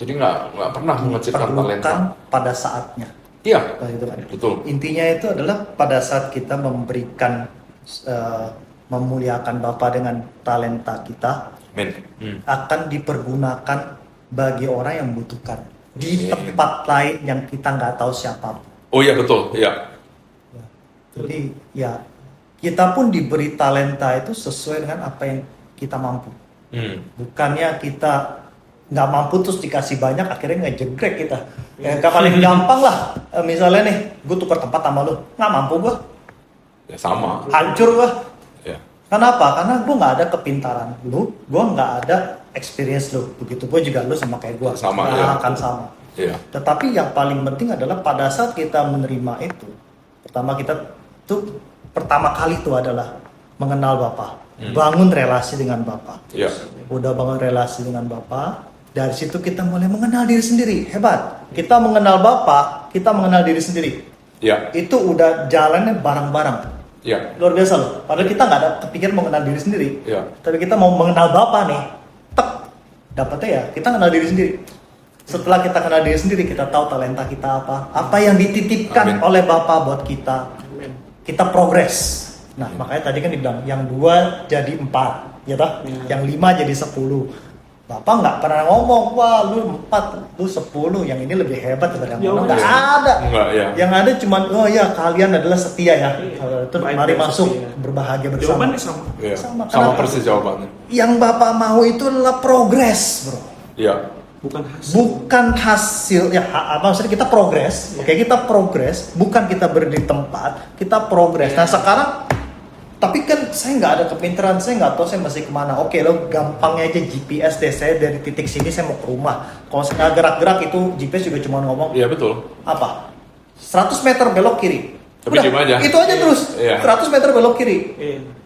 Jadi nggak pernah mengecilkan talenta. Pada saatnya. Iya, gitu kan. betul. Intinya itu adalah pada saat kita memberikan memuliakan Bapa dengan talenta kita Amin. akan dipergunakan bagi orang yang membutuhkan di tempat lain yang kita nggak tahu siapa. Oh iya betul, iya. Jadi ya kita pun diberi talenta itu sesuai dengan apa yang kita mampu. Bukannya kita nggak mampu terus dikasih banyak akhirnya ngejegrek kita. Ya paling gampang lah, misalnya nih gue tukar tempat sama lu, nggak mampu gue, Ya sama. hancur gue. Ya. Kenapa? Karena gue nggak ada kepintaran lu, gue nggak ada experience lu. Begitu pun juga lu sama kayak gue, Sama, nggak ya. akan sama. Iya. Tetapi yang paling penting adalah pada saat kita menerima itu, pertama kali itu adalah mengenal Bapa, bangun relasi dengan Bapa. Iya. Udah bangun relasi dengan Bapa, dari situ kita mulai mengenal diri sendiri. Hebat. Kita mengenal Bapa, kita mengenal diri sendiri. Iya. Itu udah jalannya bareng-bareng. Iya. Luar biasa loh. Padahal kita nggak ada kepikiran mengenal diri sendiri. Iya. Tapi kita mau mengenal Bapa nih. Tek. Dapatnya ya kita kenal diri sendiri. Setelah kita kenal diri sendiri, kita tahu talenta kita apa yang dititipkan Amin. oleh Bapa buat kita. Kita progres. Nah, makanya tadi kan dibilang yang 2 jadi 4, ya toh? Yang 5 jadi 10. Bapak nggak pernah ngomong, wah lu 4, lu 10, yang ini lebih hebat daripada yang mana. Nggak ada. Enggak, ya. Yang ada cuman, oh ya kalian adalah setia ya. Terus Baik mari dan masuk, setia. berbahagia bersama. Jawabannya sama. Iya. Sama. Sama Kenapa? persis jawabannya. Yang Bapak mau itu adalah progres, bro. Iya. Bukan hasil. Bukan hasil, ya maksudnya kita progres, oke kita progres, bukan kita berdiri di tempat, kita progres. Nah sekarang, tapi kan saya nggak ada kepintaran, saya nggak tahu saya masih kemana. Oke lo gampangnya aja GPS deh, saya dari titik sini saya mau ke rumah. Kalau saya nggak gerak-gerak itu GPS juga cuma ngomong Iya betul. apa? 100 meter belok kiri. Tapi Udah, diem aja. itu aja terus. Iya. 100 meter belok kiri.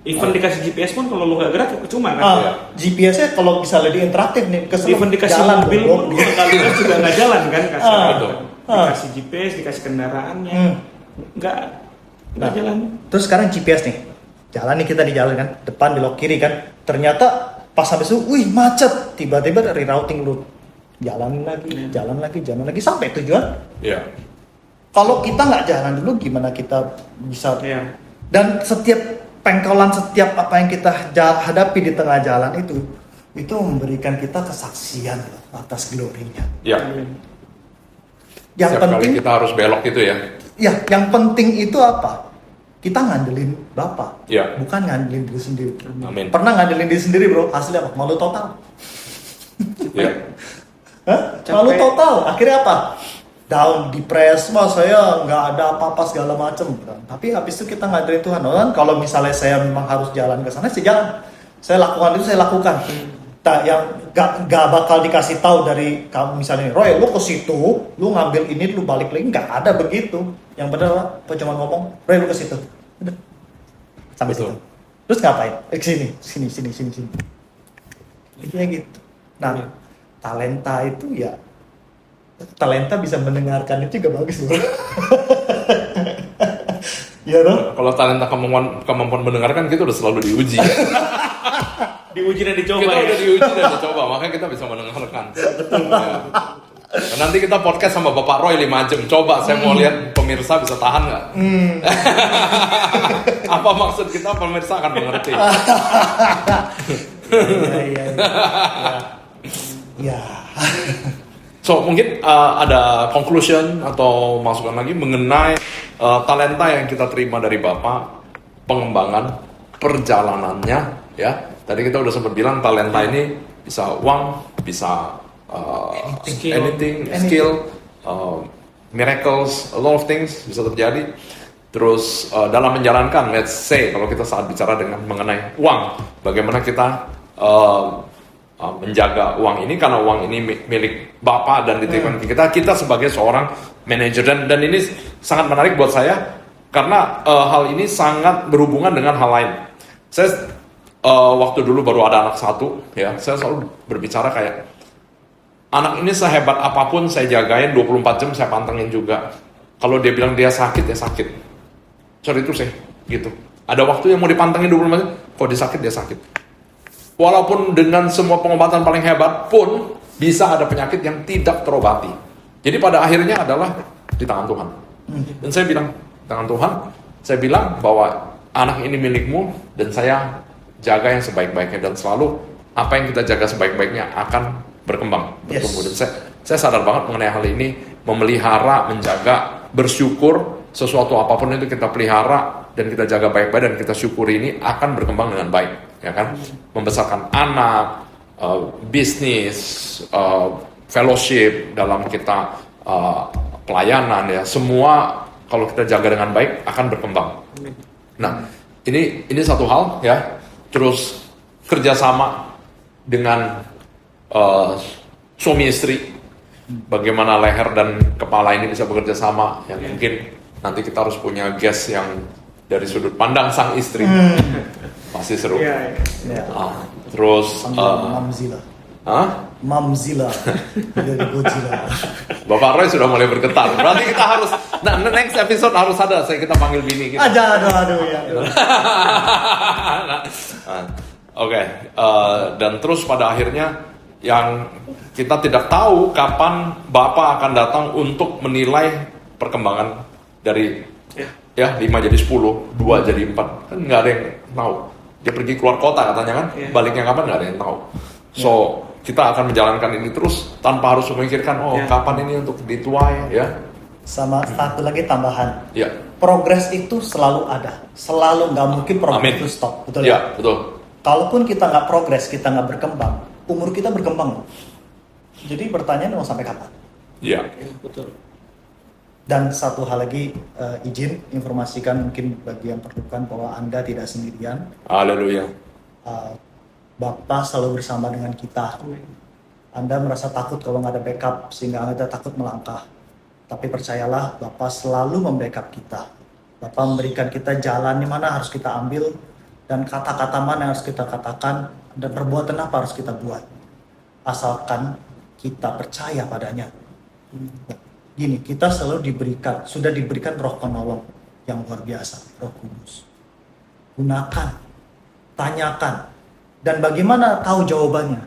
Even dikasih GPS pun kalau lu nggak gerak ya percuma kan. Ah, GPS-nya kalau misalnya di interaktif nih, Even dikasih mobil pun kali juga nggak jalan kan kasih. betul. Dikasih GPS, dikasih kendaraannya, nggak Nah. jalan. Terus sekarang GPS nih, jalan nih kita di jalan kan, depan belok kiri kan, ternyata pas habis itu, wih macet, tiba-tiba rerouting lu, jalan lagi, sampai tujuan. Iya. Kalau kita nggak jalan dulu, gimana kita bisa? Iya. Dan setiap pengkolan, setiap apa yang kita hadapi di tengah jalan itu memberikan kita kesaksian atas glorinya. Iya. Yang Setiap penting, kali kita harus belok itu ya. ya, yang penting itu apa? Kita ngandelin Bapak, Iya. bukan ngandelin diri sendiri. Amin. Pernah ngandelin diri sendiri bro, hasilnya apa? Malu total. Iya. Hah? Malu total, akhirnya apa? Down, depres, wah saya nggak ada apa-apa segala macem. Tapi habis itu kita ngandelin Tuhan. Kan kalau misalnya saya memang harus jalan ke sana, saya jalan. Saya lakukan itu, saya lakukan. Yang gak bakal dikasih tahu dari kamu misalnya, Roy, lu ke situ, lu ngambil ini, lu balik lagi, nggak ada begitu. Yang benar apa cuma ngomong, Roy lu ke situ, udah sampai Betul. situ. Terus ngapain? Sini. Intinya gitu. Nah, talenta itu ya, talenta bisa mendengarkan itu juga bagus bro. Ya dong. Kalau talenta kemampuan mendengarkan kita udah selalu diuji. Diuji dan dicoba Kita ya. udah diuji dan dicoba, makanya kita bisa mendengarkan. Ya. Dan nanti kita podcast sama Bapak Roy 5 jam. Coba saya mau lihat pemirsa bisa tahan nggak? Apa maksud kita, pemirsa akan mengerti. Ya. So mungkin ada conclusion atau masukan lagi mengenai talenta yang kita terima dari Bapak, pengembangan perjalanannya ya. Tadi kita udah sempat bilang talenta ini bisa uang, bisa anything, skill, miracles, a lot of things bisa terjadi. Terus dalam menjalankan, let's say kalau kita saat bicara dengan mengenai uang, bagaimana kita menjaga uang ini, karena uang ini milik Bapak dan dititipkan ke kita sebagai seorang manajer, dan ini sangat menarik buat saya karena hal ini sangat berhubungan dengan hal lain. Saya waktu dulu baru ada anak satu ya, saya selalu berbicara kayak anak ini sehebat apapun saya jagain 24 jam, saya pantengin juga. Kalau dia bilang dia sakit, ya sakit. Sorry itu sih gitu. Ada waktu yang mau dipantengin 24 jam, kalau dia sakit, dia sakit. Walaupun dengan semua pengobatan paling hebat pun bisa ada penyakit yang tidak terobati. Jadi pada akhirnya adalah di tangan Tuhan. Dan saya bilang, tangan Tuhan, saya bilang bahwa anak ini milikmu dan saya jaga yang sebaik-baiknya, dan selalu apa yang kita jaga sebaik-baiknya akan berkembang, bertumbuh. Dan saya sadar banget mengenai hal ini, memelihara, menjaga, bersyukur, sesuatu apapun itu kita pelihara dan kita jaga baik-baik dan kita syukuri, ini akan berkembang dengan baik, ya kan? Membesarkan anak, bisnis, fellowship dalam kita pelayanan, ya, semua kalau kita jaga dengan baik akan berkembang. Nah, ini satu hal, ya. Terus kerjasama dengan suami istri, bagaimana leher dan kepala ini bisa bekerja sama, ya. Mungkin nanti kita harus punya guest yang dari sudut pandang sang istri, pasti seru. Terus Mamzilla. Mamzilla dari Godzilla. Bapak Roy sudah mulai bergetar. Berarti kita harus, next episode harus ada kita panggil bini kita. Aduh ya. Oke, dan terus pada akhirnya yang kita tidak tahu kapan Bapak akan datang untuk menilai perkembangan dari 5 jadi 10, 2 jadi 4, kan nggak ada yang tahu. Dia pergi keluar kota katanya kan, baliknya kapan nggak ada yang tahu. So kita akan menjalankan ini terus tanpa harus memikirkan kapan ini untuk dituai, ya. Sama satu lagi tambahan. Ya. Progres itu selalu ada, selalu, nggak mungkin progres itu stop, betul ya? Betul. Kalaupun kita nggak progres, kita nggak berkembang, umur kita berkembang. Jadi pertanyaan mau sampai kapan? Iya. Betul. Dan satu hal lagi, izin informasikan mungkin bagi yang perlukan bahwa Anda tidak sendirian. Haleluya. Bapa selalu bersama dengan kita. Anda merasa takut kalau nggak ada backup sehingga Anda takut melangkah. Tapi percayalah, Bapa selalu membackup kita. Bapa memberikan kita jalan di mana harus kita ambil, dan kata-kata mana yang harus kita katakan, dan perbuatan apa harus kita buat. Asalkan kita percaya padanya. Gini, kita selalu sudah diberikan roh penolong yang luar biasa, Roh Kudus. Gunakan, tanyakan. Dan bagaimana tahu jawabannya?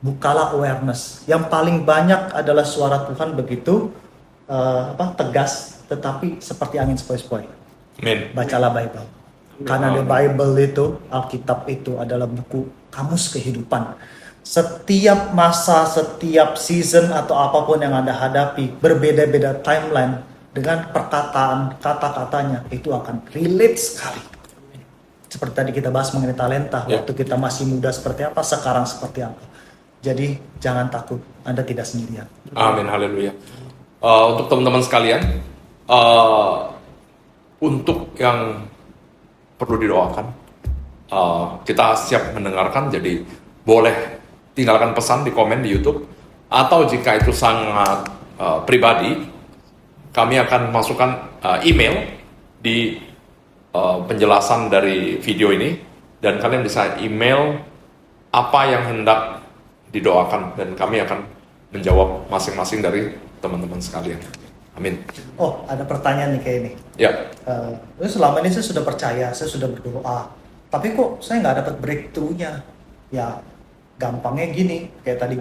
Bukalah awareness. Yang paling banyak adalah suara Tuhan begitu tegas, tetapi seperti angin sepoi-sepoi. Amin. Bacalah Bible. Karena the Bible itu, Alkitab itu adalah buku kamus kehidupan. Setiap masa, setiap season atau apapun yang Anda hadapi, berbeda-beda timeline, dengan perkataan, kata-katanya, itu akan relate sekali. Seperti tadi kita bahas mengenai talenta, waktu kita masih muda seperti apa, sekarang seperti apa. Jadi jangan takut, Anda tidak sendirian. Amin, haleluya. Untuk teman-teman sekalian, untuk yang perlu didoakan, kita siap mendengarkan, jadi boleh tinggalkan pesan di komen di YouTube, atau jika itu sangat pribadi, kami akan masukkan email di penjelasan dari video ini, dan kalian bisa email apa yang hendak didoakan, dan kami akan menjawab masing-masing dari teman-teman sekalian. Amin. Oh, ada pertanyaan nih kayak ini. Ya. Selama ini saya sudah percaya, saya sudah berdoa, tapi kok saya nggak dapat breakthrough-nya? Ya, gampangnya gini, kayak tadi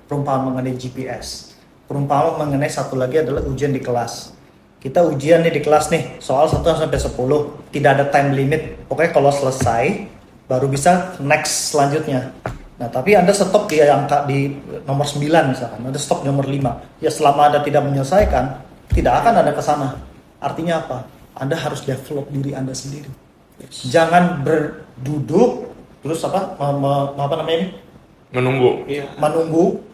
perumpamaan mengenai GPS. Perumpamaan mengenai satu lagi adalah ujian di kelas. Kita ujian nih di kelas nih, soal 1 sampai 10, tidak ada time limit. Pokoknya kalau selesai, baru bisa next selanjutnya. Nah, tapi Anda stop di angka di nomor 9 misalkan, Anda stop nomor 5. Ya, selama Anda tidak menyelesaikan, tidak akan Anda ke sana. Artinya apa? Anda harus develop diri Anda sendiri. Jangan berduduk, terus apa namanya ini? Menunggu.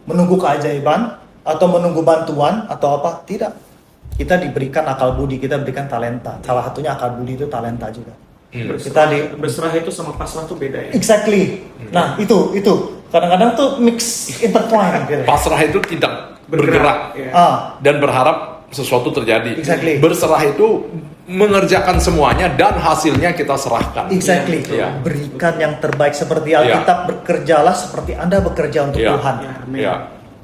Menunggu keajaiban, atau menunggu bantuan, atau apa. Tidak. Kita diberikan akal budi, kita diberikan talenta. Salah satunya akal budi itu talenta juga. Berserah itu sama pasrah tuh beda ya. Exactly. Nah, itu kadang-kadang tuh mix intertwine gitu. Pasrah itu tidak bergerak dan berharap sesuatu terjadi. Exactly. Berserah itu mengerjakan semuanya dan hasilnya kita serahkan. Exactly. Ya. Berikan yang terbaik, seperti Alkitab, bekerjalah seperti Anda bekerja untuk Tuhan.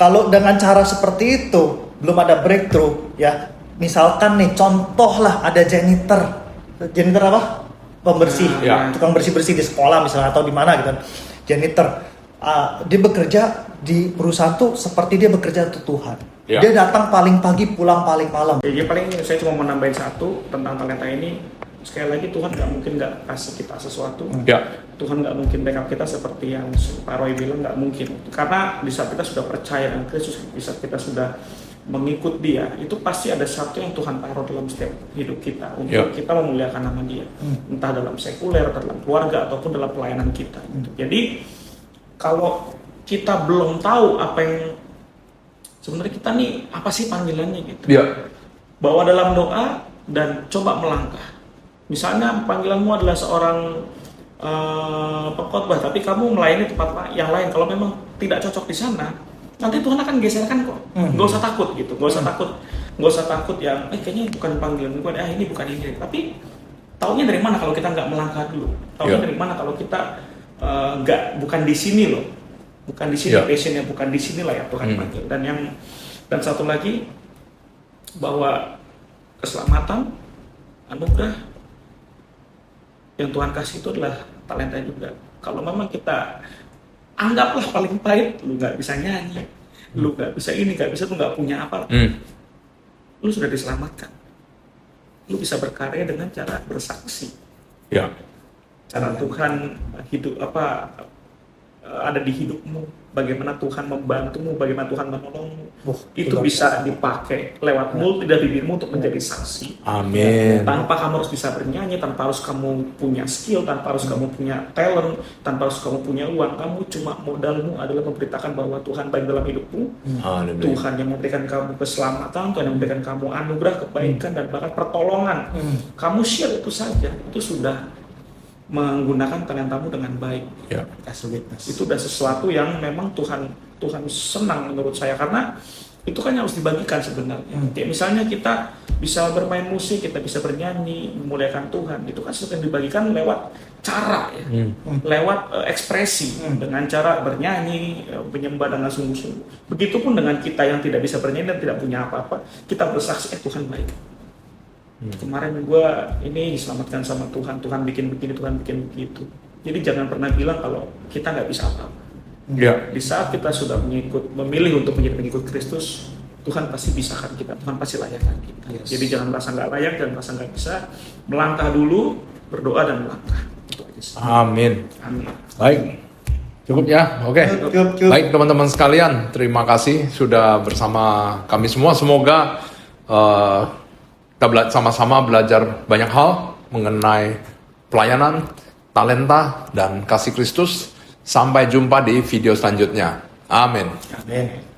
Kalau dengan cara seperti itu belum ada breakthrough, ya. Misalkan nih, contoh lah, ada janitor apa? Pembersih, tukang bersih-bersih di sekolah misalnya, atau di mana gitu. Janitor, dia bekerja di perusahaan tuh seperti dia bekerja untuk Tuhan. Ya. Dia datang paling pagi, pulang paling malam. Jadi paling saya cuma mau nambahin satu tentang talenta ini. sekali lagi Tuhan nggak mungkin nggak kasih kita sesuatu. Ya. Tuhan nggak mungkin backup kita seperti yang Pak Roy bilang, nggak mungkin. Karena di saat kita sudah percaya dengan Kristus, di saat kita sudah mengikut Dia, itu pasti ada satu yang Tuhan taruh dalam setiap hidup kita untuk kita memuliakan nama Dia, entah dalam sekuler, dalam keluarga, ataupun dalam pelayanan kita. Jadi kalau kita belum tahu apa yang sebenarnya kita nih apa sih panggilannya gitu, bawa dalam doa dan coba melangkah. Misalnya panggilanmu adalah seorang pengkhotbah, tapi kamu melayani tempat yang lain. Kalau memang tidak cocok di sana, nanti Tuhan akan geserkan kok. Gak usah takut gitu, gak usah takut yang kayaknya bukan panggilan gue, ini bukan ini. Tapi taunya dari mana kalau kita nggak melangkah dulu? Taunya dari mana kalau kita bukan di sini loh, bukan di sini passionnya, bukan di sinilah ya Tuhan panggil. Dan satu lagi, bahwa keselamatan, anugerah yang Tuhan kasih itu adalah talenta juga. Kalau memang kita anggaplah paling pahit, lu nggak bisa nyanyi, lu nggak bisa ini, nggak bisa, lu nggak punya apa, lu sudah diselamatkan. Lu bisa berkarya dengan cara bersaksi. Cara Tuhan hidup ada di hidupmu, bagaimana Tuhan membantumu, bagaimana Tuhan menolongmu, itu bisa dipakai lewat mulut dan bibirmu untuk menjadi saksi. Amin. Tanpa kamu harus bisa bernyanyi, tanpa harus kamu punya skill, tanpa harus kamu punya talent, tanpa harus kamu punya uang. Kamu cuma modalmu adalah memberitakan bahwa Tuhan baik dalam hidupmu. Tuhan yang memberikan kamu keselamatan, Tuhan yang memberikan kamu anugerah, kebaikan, dan bahkan pertolongan. Kamu share itu saja, itu sudah menggunakan talentamu dengan baik. Itu udah sesuatu yang memang Tuhan senang menurut saya, karena itu kan harus dibagikan sebenarnya. Kayak misalnya kita bisa bermain musik, kita bisa bernyanyi, memuliakan Tuhan, itu kan sesuatu yang dibagikan lewat cara ya, lewat ekspresi, dengan cara bernyanyi, menyembah dengan sungguh-sungguh. Begitupun dengan kita yang tidak bisa bernyanyi dan tidak punya apa-apa, kita bersaksi Tuhan baik. Kemarin gue ini diselamatkan sama Tuhan, Tuhan bikin begini, Tuhan bikin begitu. Jadi jangan pernah bilang kalau kita nggak bisa apa-apa. Di saat kita sudah memilih untuk menjadi pengikut Kristus, Tuhan pasti bisahkan kita, Tuhan pasti layakkan kita. Jadi jangan merasa nggak layak, jangan merasa nggak bisa. Melangkah dulu, berdoa dan melangkah. Amin. Baik, cukup ya, oke. Cukup. Baik teman-teman sekalian, terima kasih sudah bersama kami semua. Semoga kita sama-sama belajar banyak hal mengenai pelayanan, talenta, dan kasih Kristus. Sampai jumpa di video selanjutnya. Amin. Amin.